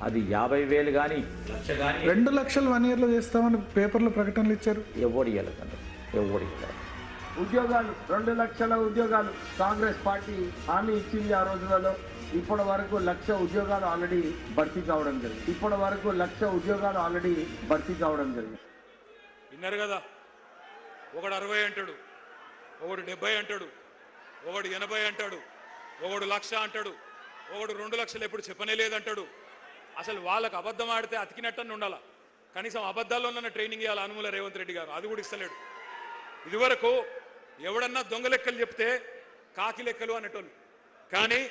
K: అది 50,000 కానీ 1,00,000 కానీ
L: 2 లక్షలు 1 ఇయర్లో చేస్తామని పేపర్లో ప్రకటనలు ఇచ్చారు.
K: ఎవరు ఇవ్వలేదండి, ఎవరు ఇవ్వలేదు.
E: ఉద్యోగాలు 2 లక్షల ఉద్యోగాలు కాంగ్రెస్ పార్టీ హామీ ఇచ్చింది ఆ రోజులలో. ఇప్పటి వరకు 1,00,000 ఉద్యోగాలు ఆల్రెడీ భర్తీ కావడం జరిగింది.
A: విన్నారు కదా, ఒకడు 60 అంటాడు, ఒకడు 70 అంటాడు, ఒకడు 80 అంటాడు, ఒకడు 1,00,000 అంటాడు, ఒకడు 2 లక్షలు ఎప్పుడు చెప్పనే లేదంటాడు. అసలు వాళ్ళకు అబద్ధం ఆడితే అతికినట్టని ఉండాలా. కనీసం అబద్ధాల్లో ఉన్న ట్రైనింగ్ ఇవ్వాలి అనుమూల రేవంత్ రెడ్డి గారు, అది కూడా ఇస్తలేడు. ఇదివరకు ఎవడన్నా దొంగ లెక్కలు చెప్తే కాకి లెక్కలు అనేటోళ్ళు, కానీ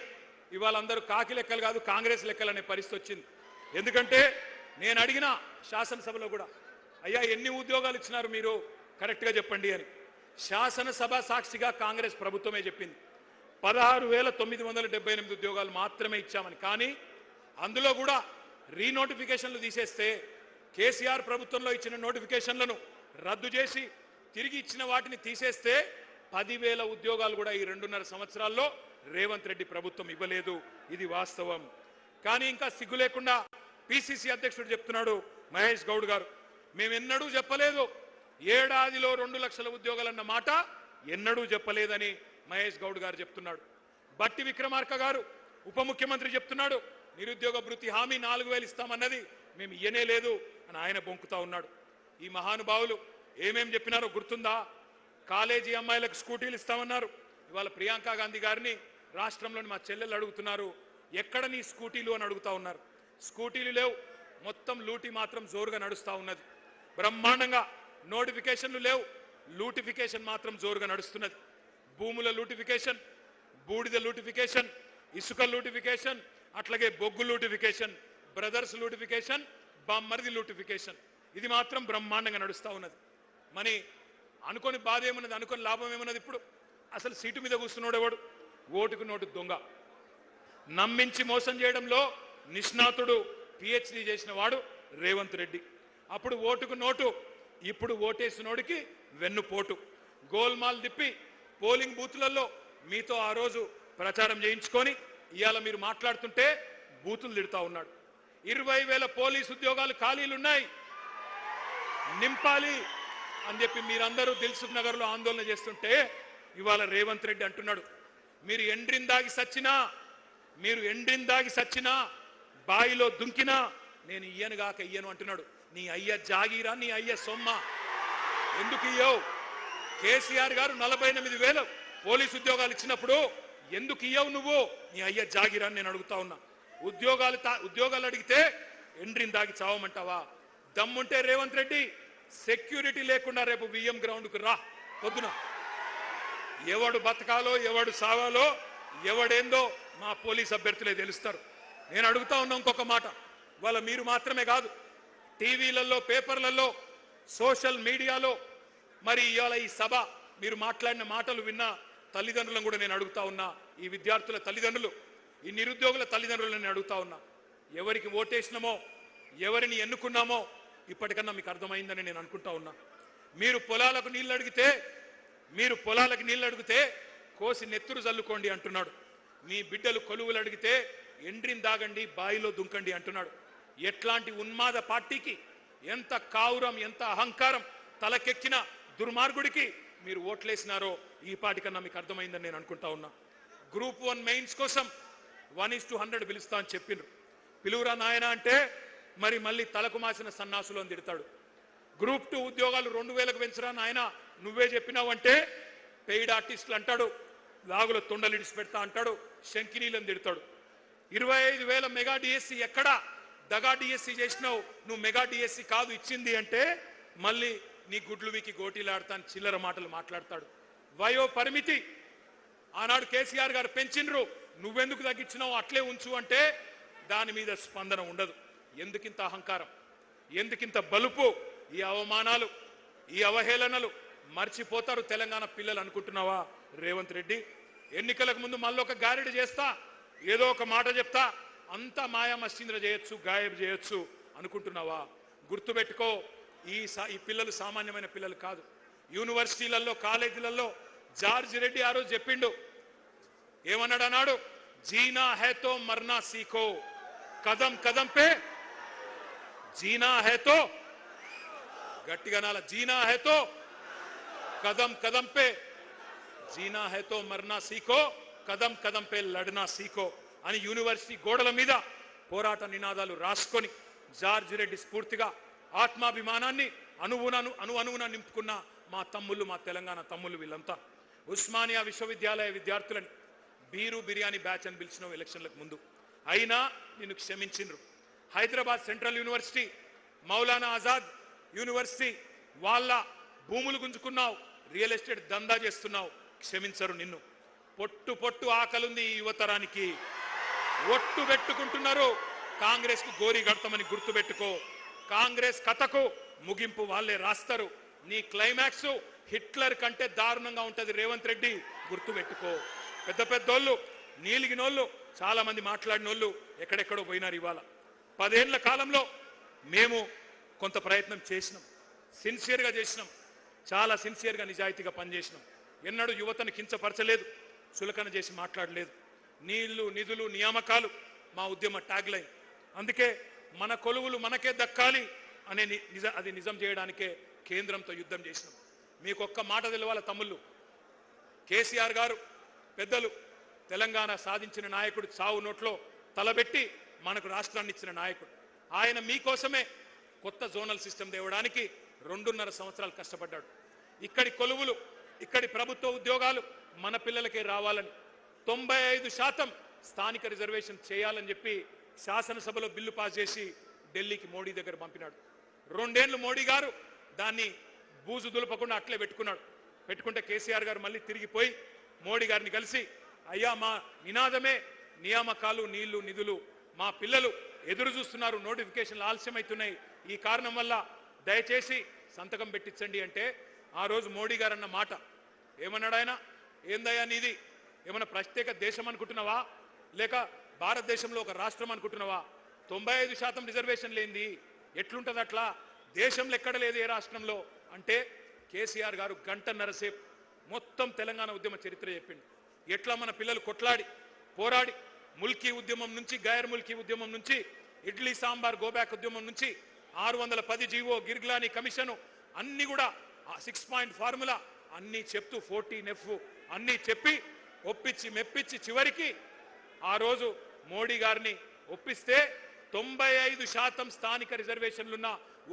A: ఇవాళ అందరూ కాకి లెక్కలు కాదు కాంగ్రెస్ లెక్కలు అనే పరిస్థితి వచ్చింది. ఎందుకంటే నేను అడిగిన శాసనసభలో కూడా, అయ్యా ఎన్ని ఉద్యోగాలు ఇచ్చినారు మీరు కరెక్ట్గా చెప్పండి అని. శాసనసభ సాక్షిగా కాంగ్రెస్ ప్రభుత్వమే చెప్పింది 16,978 ఉద్యోగాలు మాత్రమే ఇచ్చామని. కానీ అందులో కూడా రీనోటిఫికేషన్లు తీసేస్తే కేసీఆర్ ప్రభుత్వంలో ఇచ్చిన నోటిఫికేషన్లను రద్దు చేసి తిరిగి ఇచ్చిన వాటిని తీసేస్తే 10,000 ఉద్యోగాలు కూడా ఈ 2.5 సంవత్సరాల్లో రేవంత్ రెడ్డి ప్రభుత్వం ఇవ్వలేదు. ఇది వాస్తవం. కానీ ఇంకా సిగ్గు లేకుండా పిసిసి అధ్యక్షుడు చెప్తున్నాడు మహేష్ గౌడ్ గారు, మేమెన్నడూ చెప్పలేదు ఏడాదిలో 2 లక్షల ఉద్యోగాలన్న మాట ఎన్నడూ చెప్పలేదని మహేష్ గౌడ్ గారు చెప్తున్నాడు. బట్టి విక్రమార్క గారు ఉప ముఖ్యమంత్రి చెప్తున్నాడు నిరుద్యోగ భృతి హామీ 4,000 ఇస్తామన్నది మేము ఇయ్యనే లేదు అని ఆయన బొంకుతా ఉన్నాడు. ఈ మహానుభావులు ఏమేం చెప్పినారో గుర్తుందా? కాలేజీ అమ్మాయిలకు స్కూటీలు ఇస్తామన్నారు. ఇవాళ ప్రియాంక గాంధీ గారిని రాష్ట్రంలోని మా చెల్లెలు అడుగుతున్నారు, ఎక్కడ నీ స్కూటీలు అని అడుగుతా ఉన్నారు. స్కూటీలు లేవు, మొత్తం లూటీ మాత్రం జోరుగా నడుస్తూ ఉన్నది. బ్రహ్మాండంగా నోటిఫికేషన్లు లేవు, లూటిఫికేషన్ మాత్రం జోరుగా నడుస్తున్నది. భూముల లూటిఫికేషన్, బూడిద లూటిఫికేషన్, ఇసుక లూటిఫికేషన్, అట్లాగే బొగ్గు లూటిఫికేషన్, బ్రదర్స్ లూటిఫికేషన్, బామ్మర్ది లూటిఫికేషన్, ఇది మాత్రం బ్రహ్మాండంగా నడుస్తూ ఉన్నది. మరి అనుకోని బాధ ఏమున్నది, అనుకోని లాభం ఏమున్నది? ఇప్పుడు అసలు సీటు మీద కూర్చున్నాడు ఎవడు? ఓటుకు నోటు దొంగ. నమ్మించి మోసం చేయడంలో నిష్ణాతుడు, పిహెచ్డి చేసిన వాడు రేవంత్ రెడ్డి. అప్పుడు ఓటుకు నోటు, ఇప్పుడు ఓటేసినోడికి వెన్నుపోటు. గోల్మాల్ తిప్పి పోలింగ్ బూతులలో మీతో ఆ రోజు ప్రచారం చేయించుకొని ఇవాళ మీరు మాట్లాడుతుంటే బూతులు తిడతా ఉన్నాడు. 20,000 పోలీసు ఉద్యోగాలు ఖాళీలున్నాయి, నింపాలి అని చెప్పి మీరందరూ దిల్సుఖ్ నగర్లో ఆందోళన చేస్తుంటే ఇవాళ రేవంత్ రెడ్డి అంటున్నాడు మీరు ఎండ్రిందాగి సచ్చినా బాయిలో దుంకినా నేను ఇయ్యనుగాక ఇయ్యను అంటున్నాడు. నీ అయ్య జాగీరా, నీ అయ్య సొమ్మ, ఎందుకు ఇయ్యవు? కేసీఆర్ గారు 48,000 పోలీసు ఉద్యోగాలు ఇచ్చినప్పుడు ఎందుకు ఇయ్యవు నువ్వు? నీ అయ్య జాగీరా నేను అడుగుతా ఉన్నా. ఉద్యోగాలు అడిగితే ఎండ్రిందాగి చావమంటావా? దమ్ముంటే రేవంత్ రెడ్డి సెక్యూరిటీ లేకుండా రేపు విఎం గ్రౌండ్కు రా పొద్దున. ఎవడు బతకాలో ఎవడు సావాలో ఎవడేందో మా పోలీస్ అభ్యర్థులే తెలుస్తారు. నేను అడుగుతా ఉన్నా ఇంకొక మాట, వాళ్ళ మీరు మాత్రమే కాదు, టీవీలలో, పేపర్లలో, సోషల్ మీడియాలో, మరి ఇవాళ ఈ సభ మీరు మాట్లాడిన మాటలు విన్న తల్లిదండ్రులను కూడా నేను అడుగుతా ఉన్నా, ఈ విద్యార్థుల తల్లిదండ్రులు, ఈ నిరుద్యోగుల తల్లిదండ్రులను నేను అడుగుతా ఉన్నా, ఎవరికి ఓటేసినామో ఎవరిని ఎన్నుకున్నామో ఇప్పటికన్నా మీకు అర్థమైందని నేను అనుకుంటా ఉన్నా. మీరు పొలాలకు నీళ్ళు అడిగితే కోసి నెత్తురు చల్లుకోండి అంటున్నాడు. మీ బిడ్డలు కొలువులు అడిగితే ఎండ్రిని దాగండి, బాయిలో దుంకండి అంటున్నాడు. ఎట్లాంటి ఉన్మాద పార్టీకి, ఎంత కావురం, ఎంత అహంకారం తలకెక్కిన దుర్మార్గుడికి మీరు ఓట్లేసినారో ఈ పాటికన్నా మీకు అర్థమైందని నేను అనుకుంటా ఉన్నా. గ్రూప్ 1 మెయిన్స్ కోసం 1:100 పిలుస్తా అని చెప్పిండ్రు. పిలువురా నాయన అంటే మరి మళ్ళీ తలకు మాసిన సన్నాసులు అని తిడతాడు. గ్రూప్ 2 ఉద్యోగాలు 2,000కు పెంచరా నాయన, నువ్వే చెప్పినావంటే పెయిడ్ ఆర్టిస్టులు అంటాడు, లాగుల తొండలు ఇడిచి పెడతా అంటాడు, శంకినీలను తిడతాడు. 25,000 మెగా డిఎస్సి ఎక్కడా? దగా డిఎస్సి చేసినావు నువ్వు, మెగా డిఎస్సి కాదు ఇచ్చింది అంటే మళ్ళీ నీ గుడ్లు వీకి గోటీలాడతాను చిల్లర మాటలు మాట్లాడతాడు. వయో పరిమితి ఆనాడు కేసీఆర్ గారు పెంచినరు, నువ్వెందుకు తగ్గించినావు, అట్లే ఉంచు అంటే దాని మీద స్పందన ఉండదు. ఎందుకింత అహంకారం, ఎందుకింత బలుపు? ఈ అవమానాలు, ఈ అవహేళనలు మర్చిపోతారు తెలంగాణ పిల్లలు అనుకుంటున్నావా రేవంత్ రెడ్డి? ఎన్నికలకు ముందు మళ్ళీ ఒక గారెడి చేస్తా, ఏదో ఒక మాట చెప్తా, అంతా మాయా మస్తీంద్ర చేయొచ్చు, గాయబ్ చేయొచ్చు అనుకుంటున్నావా? గుర్తుపెట్టుకో, ఈ పిల్లలు సామాన్యమైన పిల్లలు కాదు. యూనివర్సిటీలలో, కాలేజీలలో జార్జ్ రెడ్డి ఆ రోజు చెప్పిండు, ఏమన్నాడు అన్నాడు, జీనా హేతో మర్నా సీఖో, కదం కదం పే జీనా హేతో, గట్టిగా నాల, జీనా హేతో కదం కదం పే, జీనా హేతో మర్నా సీఖో, కదం కదం పే లడ్నా సీఖో అని యూనివర్సిటీ గోడల మీద పోరాట నినాదాలు రాసుకొని జార్జ్ రెడ్డి స్ఫూర్తిగా ఆత్మాభిమానాన్ని అణువున నింపుకున్న మా తమ్ముళ్ళు, మా తెలంగాణ తమ్ముళ్ళు వీళ్ళంతా. ఉస్మానియా విశ్వవిద్యాలయ విద్యార్థులని బీరు బిర్యానీ బ్యాచ్ అని పిలిచిన ఎలక్షన్లకు ముందు, అయినా నిన్ను క్షమించిండ్రు. Hyderabad central university, Maulana Azad university వాళ్ళ భూములు గుంజుకున్నావు, రియల్ ఎస్టేట్ దందా చేస్తున్నావు, క్షమించరు నిన్ను. పొట్టు ఆకలుంది ఈ యువతరానికి, ఒట్టు పెట్టుకుంటున్నారు కాంగ్రెస్ కు గోరి కడతామని గుర్తుపెట్టుకో. కాంగ్రెస్ కథకు ముగింపు వాళ్ళే రాస్తారు. నీ క్లైమాక్స్ హిట్లర్ కంటే దారుణంగా ఉంటది రేవంత్ రెడ్డి, గుర్తుపెట్టుకో. పెద్ద పెద్దోళ్ళు నీలిగినోళ్ళు చాలా మంది మాట్లాడినోళ్ళు ఎక్కడెక్కడో పోయినారు. ఇవాళ 10 ఏళ్ల కాలంలో మేము కొంత ప్రయత్నం చేసినాం, సిన్సియర్గా చేసినాం, చాలా సిన్సియర్గా నిజాయితీగా పనిచేసినాం. ఎన్నడూ యువతను కించపరచలేదు, చులకన చేసి మాట్లాడలేదు. నీళ్లు నిధులు నియామకాలు మా ఉద్యమ ట్యాగ్ లైన్. అందుకే మన కొలువులు మనకే దక్కాలి అనే అది నిజం చేయడానికే కేంద్రంతో యుద్ధం చేసినాం. మీకు ఒక్క మాట తెలవాల తమ్ముళ్ళు, కేసీఆర్ గారు పెద్దలు తెలంగాణ సాధించిన నాయకుడు, చావు నోట్లో తలబెట్టి మనకు రాష్ట్రాన్ని ఇచ్చిన నాయకుడు. ఆయన మీకోసమే కొత్త జోనల్ సిస్టమ్ తేవడానికి 2.5 సంవత్సరాలు కష్టపడ్డాడు. ఇక్కడి కొలువులు, ఇక్కడి ప్రభుత్వ ఉద్యోగాలు మన పిల్లలకే రావాలని 95% స్థానిక రిజర్వేషన్ చేయాలని చెప్పి శాసనసభలో బిల్లు పాస్ చేసి ఢిల్లీకి మోడీ దగ్గర పంపినాడు. 2 ఏళ్లు మోడీ గారు దాన్ని బూజు దులపకుండా అట్లే పెట్టుకున్నాడు. పెట్టుకుంటే కేసీఆర్ గారు మళ్ళీ తిరిగిపోయి మోడీ గారిని కలిసి, అయ్యా మా నినాదమే నియామకాలు, నీళ్లు నిధులు, మా పిల్లలు ఎదురు చూస్తున్నారు, నోటిఫికేషన్లు ఆలస్యమవుతున్నాయి, ఈ కారణం వల్ల దయచేసి సంతకం పెట్టించండి అంటే ఆ రోజు మోడీ గారు అన్న మాట ఏమన్నాడు ఆయన? ఏందయ్యా నీది ఏమన్నా ప్రత్యేక దేశం అనుకుంటున్నావా, లేక భారతదేశంలో ఒక రాష్ట్రం అనుకుంటున్నావా? 95% రిజర్వేషన్ లేనిది ఎట్లుంటది అట్లా? దేశంలో ఎక్కడ లేదు ఏ రాష్ట్రంలో అంటే కేసీఆర్ గారు 1.5 సేపు మొత్తం తెలంగాణ ఉద్యమ చరిత్ర చెప్పిండు. ఎట్లా మన పిల్లలు కొట్లాడి పోరాడి ముల్కీ ఉద్యమం నుంచి, గైర్ ముల్కీ ఉద్యమం నుంచి, ఇడ్లీ సాంబార్ గోబ్యాక్ ఉద్యమం నుంచి 610 జీవో, గిర్గ్లానీ కమిషను అన్ని కూడా 6 పాయింట్ ఫార్ములా అన్ని చెప్తూ 14F అన్ని చెప్పి ఒప్పించి మెప్పించి చివరికి ఆ రోజు మోడీ గారిని ఒప్పిస్తే 95% స్థానిక రిజర్వేషన్లున్న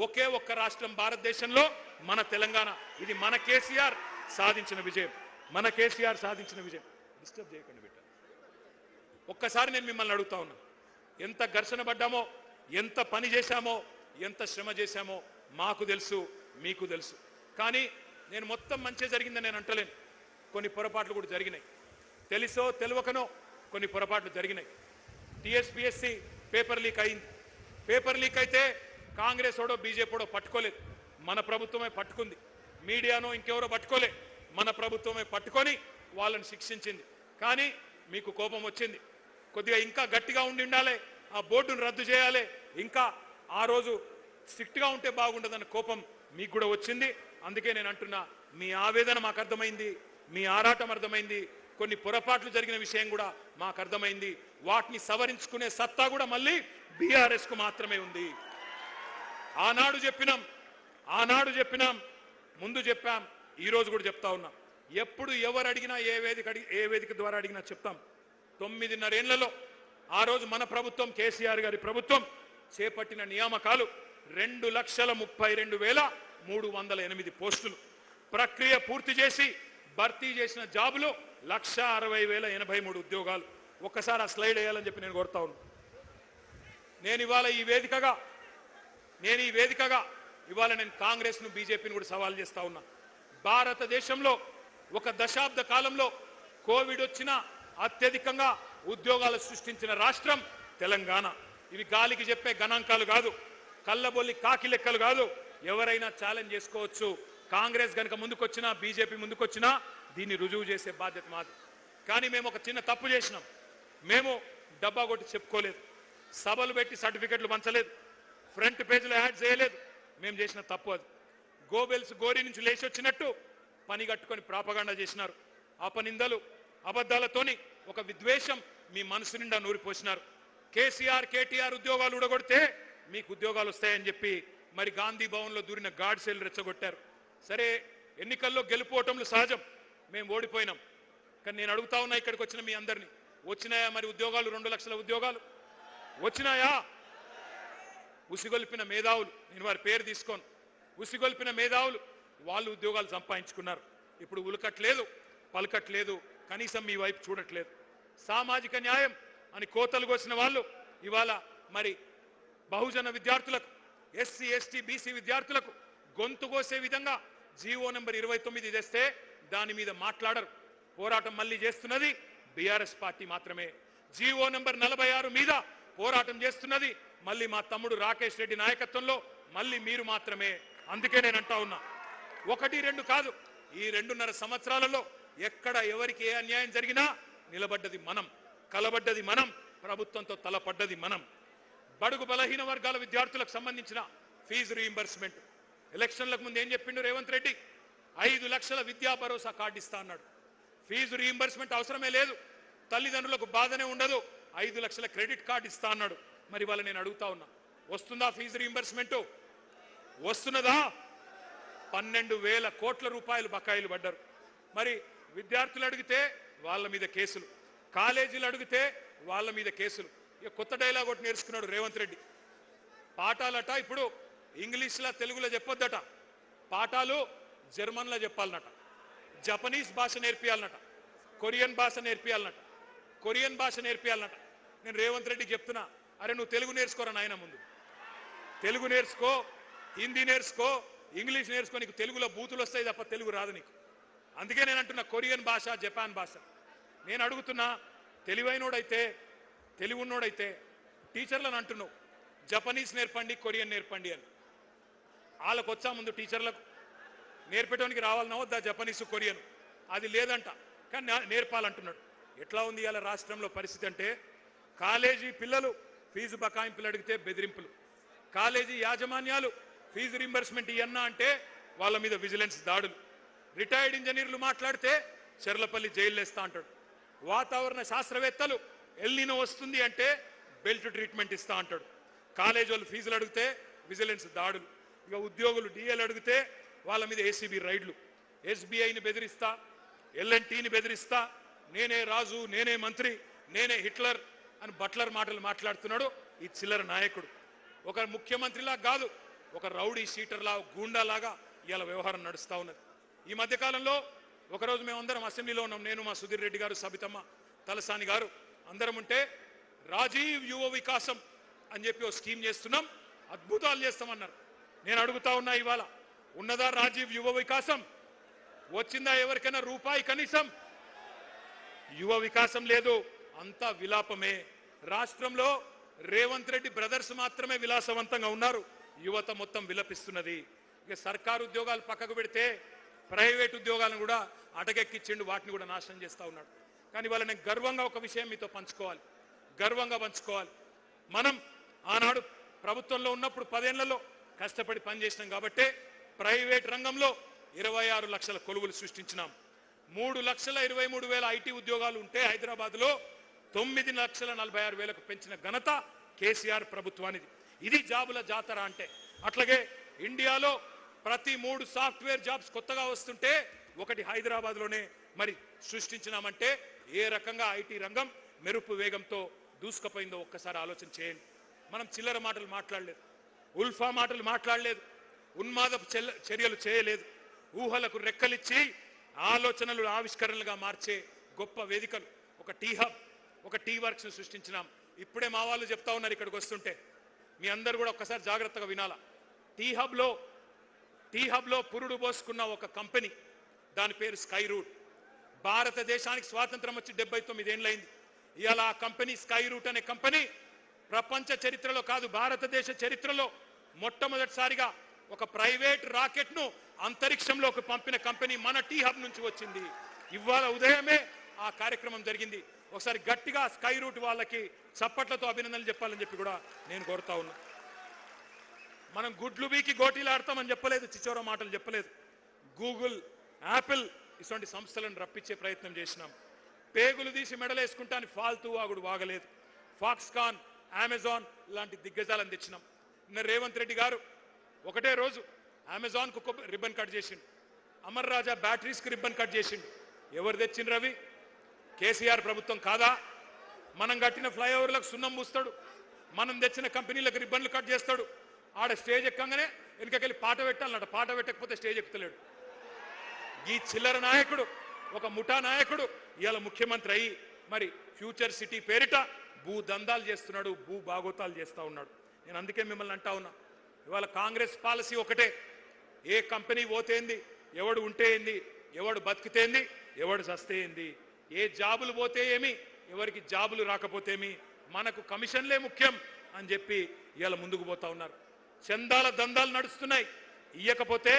A: ఒకే ఒక్క రాష్ట్రం భారతదేశంలో మన తెలంగాణ. ఇది మన కేసీఆర్ సాధించిన విజయం, మన కేసీఆర్ సాధించిన విజయం. డిస్టర్బ్ చేయకండి బిడ్డ. ఒక్కసారి నేను మిమ్మల్ని అడుగుతా ఉన్నా, ఎంత ఘర్షణ పడ్డామో, ఎంత పని చేశామో, ఎంత శ్రమ చేశామో మాకు తెలుసు, మీకు తెలుసు. కానీ నేను మొత్తం మంచి జరిగిందని నేను అంటలేను. కొన్ని పొరపాట్లు కూడా జరిగినాయి, తెలుసో తెలియకనో కొన్ని పొరపాట్లు జరిగినాయి. టీఎస్పీఎస్సీ పేపర్ లీక్ అయింది. పేపర్ లీక్ అయితే కాంగ్రెస్ ఓడో బీజేపీడో పట్టుకోలేదు, మన ప్రభుత్వమే పట్టుకుంది. మీడియానో ఇంకెవరో పట్టుకోలే, మన ప్రభుత్వమే పట్టుకొని వాళ్ళని శిక్షించింది. కానీ మీకు కోపం వచ్చింది, కొద్దిగా ఇంకా గట్టిగా ఉండాలి, ఆ బోర్డును రద్దు చేయాలి, ఇంకా ఆ రోజు స్ట్రిక్ట్గా ఉంటే బాగుండదన్న కోపం మీకు కూడా వచ్చింది. అందుకే నేను అంటున్నా, మీ ఆవేదన మాకు అర్థమైంది, మీ ఆరాటం అర్థమైంది, కొన్ని పొరపాట్లు జరిగిన విషయం కూడా మాకు అర్థమైంది. వాటిని సవరించుకునే సత్తా కూడా మళ్ళీ బీఆర్ఎస్ కు మాత్రమే ఉంది. ఆనాడు చెప్పినాం, ముందు చెప్పాం, ఈ రోజు కూడా చెప్తా ఉన్నాం. ఎప్పుడు ఎవరు అడిగినా ఏ వేదిక ద్వారా అడిగినా చెప్తాం. 9.5 ఏళ్లలో ఆ రోజు మన ప్రభుత్వం, కేసీఆర్ గారి ప్రభుత్వం చేపట్టిన నియామకాలు 2,32,308 పోస్టులు. ప్రక్రియ పూర్తి చేసి భర్తీ చేసిన జాబులు 1,60,083 ఉద్యోగాలు. ఒక్కసారి ఆ స్లైడ్ వేయాలని చెప్పి నేను కోరుతా ఉన్నాను. నేను ఇవాళ ఈ వేదికగా ఇవాళ నేను కాంగ్రెస్ను, బీజేపీని కూడా సవాల్ చేస్తా ఉన్నా. భారతదేశంలో ఒక దశాబ్ద కాలంలో కోవిడ్ వచ్చినా అత్యధికంగా ఉద్యోగాలు సృష్టించిన రాష్ట్రం తెలంగాణ. ఇవి గాలికి చెప్పే గణాంకాలు కాదు, కళ్ళబొల్లి కాకి లెక్కలు కాదు. ఎవరైనా ఛాలెంజ్ చేసుకోవచ్చు. కాంగ్రెస్ గనుక ముందుకొచ్చినా, బీజేపీ ముందుకొచ్చినా దీన్ని రుజువు చేసే బాధ్యత మాది. కానీ మేము ఒక చిన్న తప్పు చేసినాం. మేము డబ్బా కొట్టి చెప్పుకోలేదు, సభలు పెట్టి సర్టిఫికెట్లు పంచలేదు, ఫ్రంట్ పేజీలో యాడ్ చేయలేదు. మేము చేసిన తప్పు అది. గోబెల్స్ గోరి నుంచి లేచి వచ్చినట్టు పని కట్టుకొని ప్రాపగాండా చేసినారు. అపనిందలు, అబద్ధాలతోని ఒక విద్వేషం మీ మనసు నిండా నూరిపోసినారు. కేసీఆర్, కేటీఆర్ ఉద్యోగాలు ఊడగొడితే మీకు ఉద్యోగాలు వస్తాయని చెప్పి మరి గాంధీ భవన్లో దూరిన గాడ్సేలు రెచ్చగొట్టారు. సరే, ఎన్నికల్లో గెలుపోవటంలో సహజం, మేము ఓడిపోయినాం. కానీ నేను అడుగుతా ఉన్నా ఇక్కడికి వచ్చిన మీ అందరినీ, వచ్చినాయా మరి ఉద్యోగాలు? 2 లక్షల ఉద్యోగాలు వచ్చినాయా? ఉసిగొల్పిన మేధావులు, నేను వారి పేరు తీసుకోను, ఉసిగొల్పిన మేధావులు వాళ్ళు ఉద్యోగాలు సంపాదించుకున్నారు. ఇప్పుడు ఉలకట్లేదు, పలకట్లేదు, కనీసం మీ వైపు చూడట్లేదు. సామాజిక న్యాయం అని కోతలు కోసిన వాళ్ళు ఇవాళ మరి బహుజన విద్యార్థులకు, ఎస్సీ ఎస్టీ బీసీ విద్యార్థులకు గొంతు కోసే విధంగా జీవో నెంబర్ 29 తెస్తే దాని మీద మాట్లాడరు. పోరాటం మళ్ళీ చేస్తున్నది బీఆర్ఎస్ పార్టీ మాత్రమే. జీవో నెంబర్ 46 మీద పోరాటం చేస్తున్నది మళ్ళీ మా తమ్ముడు రాకేష్ రెడ్డి నాయకత్వంలో మళ్ళీ మీరు మాత్రమే. అందుకే నేను అంటా ఉన్నా, 1-2 కాదు, ఈ 2.5 సంవత్సరాలలో ఎక్కడ ఎవరికి ఏ అన్యాయం జరిగినా నిలబడ్డది మనం, కలబడ్డది మనం, ప్రభుత్వంతో తలపడ్డది మనం. బడుగు బలహీన వర్గాల విద్యార్థులకు సంబంధించిన ఫీజు రీయింబర్స్మెంట్ ఎలక్షన్లకు ముందు ఏం చెప్పిండు రేవంత్ రెడ్డి? 5 లక్షల విద్యా భరోసా కార్డు ఇస్తా అన్నాడు. ఫీజు రీయింబర్స్మెంట్ అవసరమే లేదు, తల్లిదండ్రులకు బాధనే ఉండదు, 5 లక్షల క్రెడిట్ కార్డు ఇస్తా అన్నాడు. మరి వాళ్ళ నేను అడుగుతా ఉన్నా, వస్తుందా ఫీజు రీయింబర్స్మెంట్? వస్తున్నదా? 12,000 కోట్ల రూపాయలు బకాయిలు పడ్డారు. మరి విద్యార్థులు అడిగితే వాళ్ళ మీద కేసులు, కాలేజీలు అడిగితే వాళ్ళ మీద కేసులు. ఇక కొత్త డైలాగ్ ఒకటి నేర్చుకున్నాడు రేవంత్ రెడ్డి. పాఠాలట ఇప్పుడు ఇంగ్లీష్లో తెలుగులో చెప్పొద్దట, పాఠాలు జర్మన్లో చెప్పాలన్నట, జపనీస్ భాష నేర్పియాలన్నట, కొరియన్ భాష నేర్పియాలన్నట, కొరియన్ భాష నేర్పియాలన్నట. నేను రేవంత్ రెడ్డికి చెప్తున్నా, అరే నువ్వు తెలుగు నేర్చుకోరా నాయన, ముందు తెలుగు నేర్చుకో, హిందీ నేర్చుకో, ఇంగ్లీష్ నేర్చుకో, నీకు తెలుగులో బూతులు వస్తాయి తప్ప తెలుగు రాదు నీకు. అందుకే నేను అంటున్నా కొరియన్ భాష, జపాన్ భాష. నేను అడుగుతున్నా, తెలివైనోడైతే తెలివున్నోడైతే టీచర్లను అంటున్నావు జపనీస్ నేర్పండి, కొరియన్ నేర్పండి అని. వాళ్ళకు వచ్చా ముందు టీచర్లకు నేర్పేటానికి రావాలన్నా వద్దా జపనీసు, కొరియన్? అది లేదంట, కానీ నేర్పాలంటున్నాడు. ఎట్లా ఉంది ఇవాళ రాష్ట్రంలో పరిస్థితి అంటే, కాలేజీ పిల్లలు ఫీజు బకాయింపులు అడిగితే బెదిరింపులు, కాలేజీ యాజమాన్యాలు ఫీజు రీంబర్స్మెంట్ ఇయ్యన్నా అంటే వాళ్ళ మీద విజిలెన్స్ దాడులు, రిటైర్డ్ ఇంజనీర్లు మాట్లాడితే చెర్లపల్లి జైలు వేస్తా అంటాడు, వాతావరణ శాస్త్రవేత్తలు ఎల్నినో వస్తుంది అంటే బెల్ట్ ట్రీట్మెంట్ ఇస్తా అంటాడు, కాలేజీ వాళ్ళు ఫీజులు అడిగితే విజిలెన్స్ దాడులు, ఇక ఉద్యోగులు డిఏలు అడిగితే వాళ్ళ మీద ఏసీబీ రైడ్లు, ఎస్బీఐని బెదిరిస్తా, ఎల్ఎన్టీని బెదిరిస్తా, నేనే రాజు, నేనే మంత్రి, నేనే హిట్లర్ అని బట్లర్ మాటలు మాట్లాడుతున్నాడు ఈ చిల్లర నాయకుడు. ఒక ముఖ్యమంత్రిలా కాదు, ఒక రౌడీ షీటర్లా, గూండాలాగా ఇవాళ వ్యవహారం నడుస్తూ ఉన్నది. ఈ మధ్యకాలంలో ఒకరోజు మేమందరం అసెంబ్లీలో ఉన్నాం, నేను, మా సుధీర్ రెడ్డి గారు, సబితమ్మ, తలసాని గారు అందరం ఉంటే, రాజీవ్ యువ వికాసం అని చెప్పి ఒక స్కీమ్ చేస్తున్నాం, అద్భుతాలు చేస్తామన్నారు. నేను అడుగుతా ఉన్నా, ఇవాళ ఉన్నదా రాజీవ్ యువ వికాసం? వచ్చిందా ఎవరికైనా రూపాయి కనీసం? యువ వికాసం లేదు, అంతా విలాపమే. రాష్ట్రంలో రేవంత్ రెడ్డి బ్రదర్స్ మాత్రమే విలాసవంతంగా ఉన్నారు, యువత మొత్తం విలపిస్తున్నది. ఇక సర్కారు ఉద్యోగాలు పక్కకు పెడితే ప్రైవేట్ ఉద్యోగాలను కూడా అటకెక్కిచ్చిండు, వాటిని కూడా నాశనం చేస్తూ ఉన్నాడు. కానీ వాళ్ళ నేను గర్వంగా ఒక విషయం మీతో పంచుకోవాలి, గర్వంగా పంచుకోవాలి. మనం ఆనాడు ప్రభుత్వంలో ఉన్నప్పుడు 10 ఏళ్లలో కష్టపడి పనిచేసినాం కాబట్టే ప్రైవేట్ రంగంలో 26 లక్షల కొలువులు సృష్టించినాం. 3,23,000 ఐటీ ఉద్యోగాలు ఉంటే హైదరాబాద్లో 9,46,000 పెంచిన ఘనత కేసీఆర్ ప్రభుత్వానిది. ఇది జాబుల జాతర అంటే. అట్లాగే ఇండియాలో ప్రతి 3 సాఫ్ట్వేర్ జాబ్స్ కొత్తగా వస్తుంటే ఒకటి హైదరాబాద్లోనే మరి సృష్టించినామంటే ఏ రకంగా ఐటీ రంగం మెరుపు వేగంతో దూసుకుపోయిందో ఒక్కసారి ఆలోచన చేయండి. మనం చిల్లర మాటలు మాట్లాడలేదు, ఉల్ఫా మాటలు మాట్లాడలేదు, ఉన్మాదపు చర్యలు చేయలేదు, ఊహలకు రెక్కలిచ్చి ఆలోచనలు ఆవిష్కరణలుగా మార్చే గొప్ప వేదికలు, ఒక టీ హబ్, ఒక టీ వర్క్స్ సృష్టించినాం. ఇప్పుడే మా వాళ్ళు చెప్తా ఉన్నారు ఇక్కడికి వస్తుంటే, మీ అందరు కూడా ఒక్కసారి జాగ్రత్తగా వినాలా. టీ హబ్లో పురుడు పోసుకున్న ఒక కంపెనీ, దాని పేరు స్కై రూట్. భారతదేశానికి స్వాతంత్రం వచ్చి 79 ఏళ్ళైంది. ఇవాళ ఆ కంపెనీ స్కై రూట్ అనే కంపెనీ ప్రపంచ చరిత్రలో కాదు, భారతదేశ చరిత్రలో మొట్టమొదటిసారిగా ఒక ప్రైవేట్ రాకెట్ ను అంతరిక్షంలోకి పంపిన కంపెనీ మన టీ హబ్ నుంచి వచ్చింది. ఇవాళ ఉదయమే ఆ కార్యక్రమం జరిగింది. ఒకసారి గట్టిగా స్కై రూట్ వాళ్ళకి చప్పట్లతో అభినందనలు చెప్పాలని చెప్పి కూడా నేను కోరుతా ఉన్నా. మనం గుడ్లు బీకి గోటీలు ఆడతామని చెప్పలేదు, చిచోర మాటలు చెప్పలేదు. గూగుల్, యాపిల్ ఇటువంటి సంస్థలను రప్పించే ప్రయత్నం చేసినాం. పేగులు తీసి మెడలేసుకుంటాను ఫాల్తూ వాగుడు వాగలేదు. ఫాక్స్కాన్, అమెజాన్ లాంటి దిగ్గజాలను తెచ్చినాం. నిన్న రేవంత్ రెడ్డి గారు ఒకటే రోజు అమెజాన్కు రిబ్బన్ కట్ చేసిండు, అమర్ రాజా బ్యాటరీస్కి రిబ్బన్ కట్ చేసిండు. ఎవరు తెచ్చిండ్రు అవి? కేసీఆర్ ప్రభుత్వం కాదా? మనం కట్టిన ఫ్లైఓవర్లకు సున్నం పూస్తాడు, మనం తెచ్చిన కంపెనీలకు రిబ్బన్లు కట్ చేస్తాడు. ఆడ స్టేజ్ ఎక్కంగానే వెనుకకెళ్ళి పాట పెట్టాలన్నట, పాట పెట్టకపోతే స్టేజ్ ఎక్కుతలేడు. ఈ చిల్లర నాయకుడు, ఒక ముఠా నాయకుడు ఇవాళ ముఖ్యమంత్రి అయ్యి మరి ఫ్యూచర్ సిటీ పేరిట భూ దందాలు చేస్తున్నాడు, భూ బాగోతాలు చేస్తూ ఉన్నాడు. నేను అందుకే మిమ్మల్ని అంటా ఉన్నా, ఇవాళ కాంగ్రెస్ పాలసీ ఒకటే, ఏ కంపెనీ పోతేంది, ఎవడు ఉంటే ఏంది, ఎవడు బతికితేంది, ఎవడు చస్తేంది, ఏ జాబులు పోతే ఏమి, ఎవరికి జాబులు రాకపోతేమి, మనకు కమిషన్లే ముఖ్యం అని చెప్పి ఇవాళ ముందుకు పోతా ఉన్నారు. చందాల దందాలు నడుస్తున్నాయి. ఇయ్యకపోతే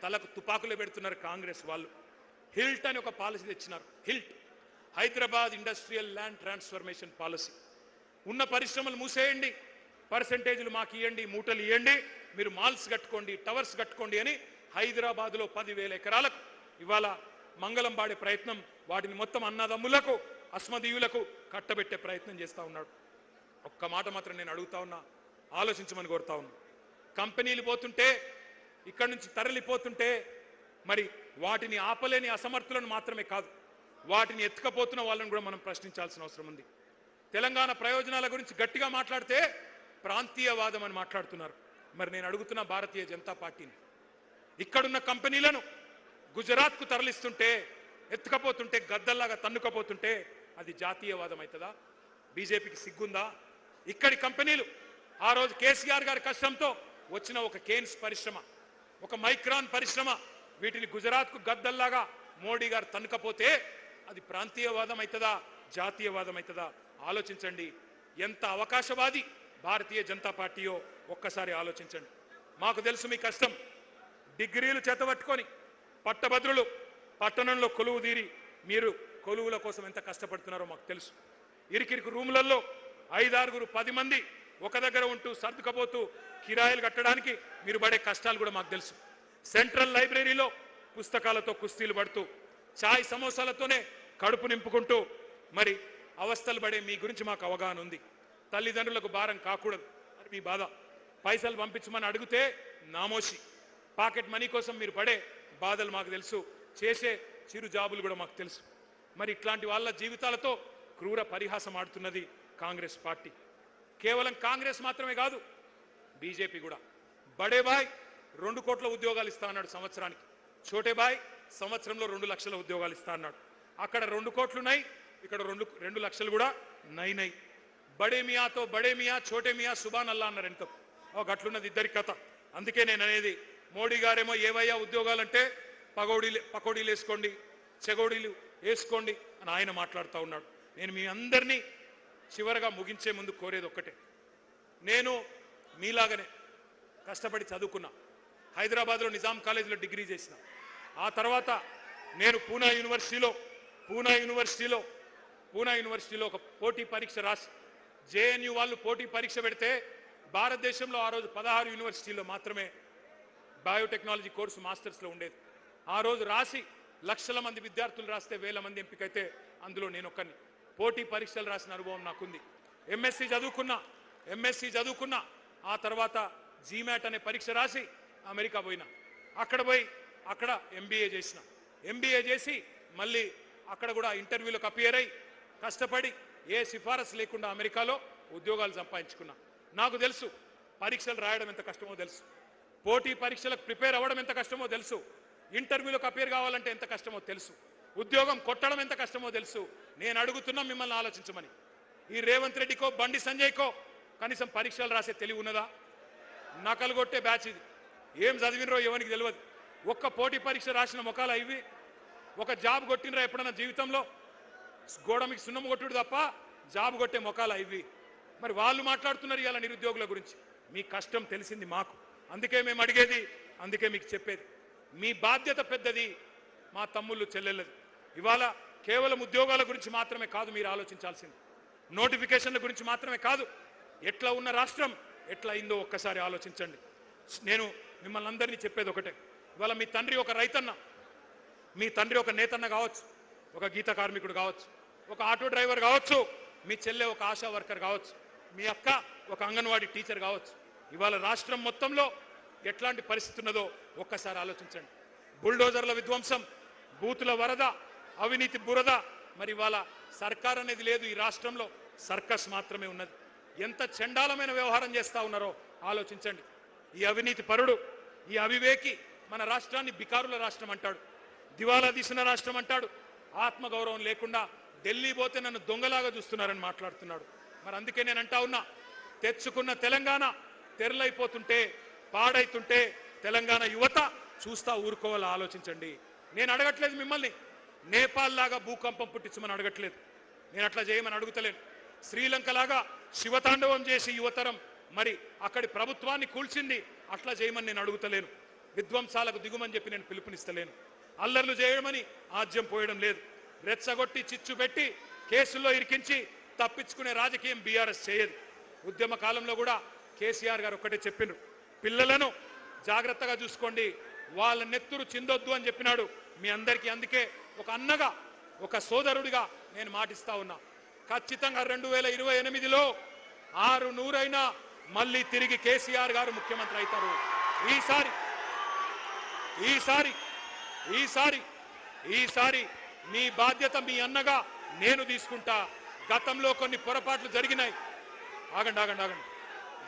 A: తలకు తుపాకులు పెడుతున్నారు కాంగ్రెస్ వాళ్ళు. హిల్ట్ అని ఒక పాలసీ తెచ్చినారు. HILT, Hyderabad industrial land transformation policy. ఉన్న పరిశ్రమలు మూసేయండి, పర్సెంటేజ్లు మాకు ఇవ్వండి, మూటలు ఇవ్వండి, మీరు మాల్స్ కట్టుకోండి, టవర్స్ కట్టుకోండి అని హైదరాబాద్లో 10,000 ఎకరాలకు ఇవాళ మంగళం పాడే ప్రయత్నం, వాటిని మొత్తం అన్నదమ్ములకు అస్మదీయులకు కట్టబెట్టే ప్రయత్నం చేస్తూ ఉన్నాడు. ఒక్క మాట మాత్రం నేను అడుగుతా ఉన్నా, ఆలోచించమని కోరుతా ఉన్నా. కంపెనీలు పోతుంటే, ఇక్కడి నుంచి తరలిపోతుంటే మరి వాటిని ఆపలేని అసమర్థులను మాత్రమే కాదు, వాటిని ఎత్తుకపోతున్న వాళ్ళని కూడా మనం ప్రశ్నించాల్సిన అవసరం ఉంది. తెలంగాణ ప్రయోజనాల గురించి గట్టిగా మాట్లాడితే ప్రాంతీయవాదం అని మాట్లాడుతున్నారు. మరి నేను అడుగుతున్న భారతీయ జనతా పార్టీని, ఇక్కడున్న కంపెనీలను గుజరాత్కు తరలిస్తుంటే, ఎత్తుకపోతుంటే, గద్దల్లాగా తన్నుకపోతుంటే అది జాతీయవాదం అవుతుందా? బీజేపీకి సిగ్గుందా? ఇక్కడి కంపెనీలు ఆ రోజు కేసీఆర్ గారి కష్టంతో వచ్చిన ఒక కేన్స్ పరిశ్రమ, ఒక మైక్రాన్ పరిశ్రమ, వీటిని గుజరాత్కు గద్దల్లాగా మోడీ గారు తన్నుకపోతే అది ప్రాంతీయవాదం అవుతుందా, జాతీయవాదం అవుతుందా? ఆలోచించండి. ఎంత అవకాశవాది భారతీయ జనతా పార్టీయో ఒక్కసారి ఆలోచించండి. మాకు తెలుసు మీ కష్టం. డిగ్రీలు చేతబట్టుకొని పట్టభద్రులు పట్టణంలో కొలువు తీరి మీరు కొలువుల కోసం ఎంత కష్టపడుతున్నారో మాకు తెలుసు. ఇరికిరికి రూములలో 5-6, 10 మంది ఒక దగ్గర ఉంటూ సర్దుకపోతూ కిరాయిలు కట్టడానికి మీరు పడే కష్టాలు కూడా మాకు తెలుసు. సెంట్రల్ లైబ్రరీలో పుస్తకాలతో కుస్తీలు పడుతూ చాయ్ సమోసాలతోనే కడుపు నింపుకుంటూ మరి అవస్థలు పడే మీ గురించి మాకు అవగాహన ఉంది. తల్లిదండ్రులకు భారం కాకూడదు అని మీ బాధ. పైసలు పంపించమని అడిగితే నామోషి. పాకెట్ మనీ కోసం మీరు పడే బాధలు మాకు తెలుసు, చేసే చిరు జాబులు కూడా మాకు తెలుసు. మరి ఇట్లాంటి వాళ్ళ జీవితాలతో క్రూర పరిహాసం ఆడుతున్నది కాంగ్రెస్ పార్టీ. కేవలం కాంగ్రెస్ మాత్రమే కాదు, బీజేపీ కూడా. బడే బాయ్ 2 కోట్ల ఉద్యోగాలు ఇస్తా అన్నాడు సంవత్సరానికి. చోటే బాయ్ సంవత్సరంలో 2 లక్షల ఉద్యోగాలు ఇస్తా అన్నాడు. అక్కడ 2 కోట్లున్నాయి, ఇక్కడ 2 లక్షలు కూడా నై. బడే మియాతో బడే మియా, చోటే మియా సుబాన్ అల్లా అన్నారు. ఎంత గట్లున్నది ఇద్దరి కథ. అందుకే నేను అనేది, మోడీ గారేమో ఏవయ్యా ఉద్యోగాలంటే పకోడీలు వేసుకోండి, చెగోడీలు వేసుకోండి అని ఆయన మాట్లాడుతూ ఉన్నాడు. నేను మీ అందరినీ చివరగా ముగించే ముందు కోరేది ఒక్కటే. నేను మీలాగనే కష్టపడి చదువుకున్నా. హైదరాబాద్లో నిజాం కాలేజీలో డిగ్రీ చేసిన. ఆ తర్వాత నేను పూనా యూనివర్సిటీలో ఒక పోటీ పరీక్ష రాసి, జేఎన్యూ వాళ్ళు పోటీ పరీక్ష పెడితే భారతదేశంలో ఆ రోజు 16 యూనివర్సిటీల్లో మాత్రమే బయోటెక్నాలజీ కోర్సు మాస్టర్స్లో ఉండేది. ఆ రోజు రాసి లక్షల మంది విద్యార్థులు రాస్తే 1000 మంది ఎంపికైతే అందులో నేను ఒక్కని. పోటీ పరీక్షలు రాసిన అనుభవం నాకుంది. ఎంఎస్సి చదువుకున్నా. ఆ తర్వాత జీమాట్ అనే పరీక్ష రాసి అమెరికా పోయినా. అక్కడ ఎంబీఏ చేసి మళ్ళీ అక్కడ కూడా ఇంటర్వ్యూలకు అపియర్ అయ్యి కష్టపడి ఏ సిఫారసు లేకుండా అమెరికాలో ఉద్యోగాలు సంపాదించుకున్నా. నాకు తెలుసు పరీక్షలు రాయడం ఎంత కష్టమో తెలుసు, పోటీ పరీక్షలకు ప్రిపేర్ అవ్వడం ఎంత కష్టమో తెలుసు, ఇంటర్వ్యూలకు అపియర్ కావాలంటే ఎంత కష్టమో తెలుసు, ఉద్యోగం కొట్టడం ఎంత కష్టమో తెలుసు. నేను అడుగుతున్నా మిమ్మల్ని ఆలోచించమని. ఈ రేవంత్ రెడ్డికో బండి సంజయ్కో కనీసం పరీక్షలు రాసే తెలివి ఉన్నదా? నకలు కొట్టే బ్యాచ్ ఇది. ఏం చదివినరో ఎవరికి తెలియదు. ఒక్క పోటీ పరీక్ష రాసిన మొఖాలు ఇవి. ఒక జాబ్ కొట్టినరా ఎప్పుడన్నా జీవితంలో? గోడ మీకు సున్నం కొట్టుడు తప్ప జాబ్ కొట్టే మొఖాలు ఇవి. మరి వాళ్ళు మాట్లాడుతున్నారు ఇవాళ నిరుద్యోగుల గురించి. మీ కష్టం తెలిసింది మాకు, అందుకే మేము అడిగేది, అందుకే మీకు చెప్పేది. మీ బాధ్యత పెద్దది, మా తమ్ముళ్ళు చెల్లెళ్ళది. ఇవాళ కేవలం ఉద్యోగాల గురించి మాత్రమే కాదు మీరు ఆలోచించాల్సింది, నోటిఫికేషన్ల గురించి మాత్రమే కాదు. ఎట్లా ఉన్న రాష్ట్రం ఎట్లా అయిందో ఒక్కసారి ఆలోచించండి. నేను మిమ్మల్ని అందరినీ చెప్పేది ఒకటే. ఇవాళ మీ తండ్రి ఒక రైతన్న, మీ తండ్రి ఒక నేతన్న కావచ్చు, ఒక గీత కార్మికుడు కావచ్చు, ఒక ఆటో డ్రైవర్ కావచ్చు, మీ చెల్లె ఒక ఆశా వర్కర్ కావచ్చు, మీ అక్క ఒక అంగన్వాడీ టీచర్ కావచ్చు. ఇవాళ రాష్ట్రం మొత్తంలో ఎట్లాంటి పరిస్థితి ఉన్నదో ఒక్కసారి ఆలోచించండి. బుల్డోజర్ల విధ్వంసం, బూతుల వరద, అవినీతి బురద. మరి ఇవాళ సర్కార్ అనేది లేదు ఈ రాష్ట్రంలో, సర్కస్ మాత్రమే ఉన్నది. ఎంత చండాలమైన వ్యవహారం చేస్తూ ఉన్నారో ఆలోచించండి. ఈ అవినీతి పరుడు, ఈ అవివేకి మన రాష్ట్రాన్ని బికారుల రాష్ట్రం అంటాడు, దివాలా తీసిన రాష్ట్రం అంటాడు. ఆత్మగౌరవం లేకుండా ఢిల్లీ పోతే నన్ను దొంగలాగా చూస్తున్నారని మాట్లాడుతున్నాడు. మరి అందుకే నేను అంటా ఉన్నా, తెచ్చుకున్న తెలంగాణ తెరలైపోతుంటే, పాడైతుంటే తెలంగాణ యువత చూస్తా ఊరుకోవాలా ఆలోచించండి. నేను అడగట్లేదు మిమ్మల్ని నేపాల్ లాగా భూకంపం పుట్టించమని అడగట్లేదు, నేను అట్లా చేయమని అడుగుతలేను. శ్రీలంక లాగా శివతాండవం చేసి యువతరం మరి అక్కడి ప్రభుత్వాన్ని కూల్చింది అట్లా చేయమని నేను అడుగుతలేను. విధ్వంసాలకు దిగుమని చెప్పి నేను పిలుపునిస్తలేను. అల్లర్లు చేయమని ఆజ్యం పోయడం లేదు. రెచ్చగొట్టి చిచ్చు పెట్టి కేసుల్లో ఇరికించి తప్పించుకునే రాజకీయం బీఆర్ఎస్ చేయదు. ఉద్యమ కాలంలో కూడా కేసీఆర్ గారు ఒక్కటే చెప్పిండ్రు, పిల్లలను జాగ్రత్తగా చూసుకోండి, వాళ్ళ నెత్తురు చిందొద్దు అని చెప్పినాడు. మీ అందరికీ అందుకే ఒక అన్నగా ఒక సోదరుడిగా నేను మాటిస్తా ఉన్నా, ఖచ్చితంగా 2028లో 600 మళ్ళీ తిరిగి కేసీఆర్ గారు ముఖ్యమంత్రి అవుతారు. ఈసారి మీ బాధ్యత మీ అన్నగా నేను తీసుకుంటా. గతంలో కొన్ని పొరపాట్లు జరిగినాయి, ఆగండి,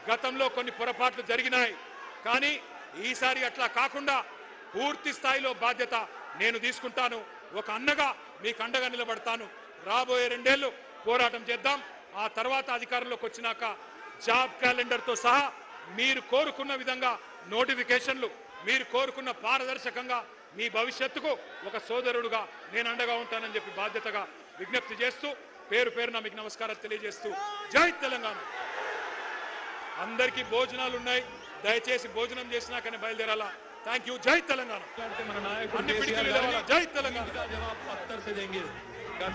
A: గతంలో కొన్ని పొరపాట్లు జరిగినాయి, కానీ ఈసారి అట్లా కాకుండా పూర్తి స్థాయిలో బాధ్యత నేను తీసుకుంటాను. ఒక అన్నగా మీకు అండగా నిలబడతాను. రాబోయే 2 ఏళ్ళు పోరాటం చేద్దాం. ఆ తర్వాత అధికారంలోకి వచ్చినాక జాబ్ క్యాలెండర్తో సహా మీరు కోరుకున్న విధంగా నోటిఫికేషన్లు, మీరు కోరుకున్న పారదర్శకంగా మీ భవిష్యత్తుకు ఒక సోదరుడుగా నేను అండగా ఉంటానని చెప్పి బాధ్యతగా విజ్ఞప్తి చేస్తూ పేరు పేరున మీకు నమస్కారాలు తెలియజేస్తూ జై తెలంగాణ. అందరికీ భోజనాలు ఉన్నాయి, దయచేసి భోజనం చేసినాకనే బయలుదేరాలా. Thank you. జై తెలంగాణ. అన్ని పిడికిలు లేవాలి. జై తెలంగాణ.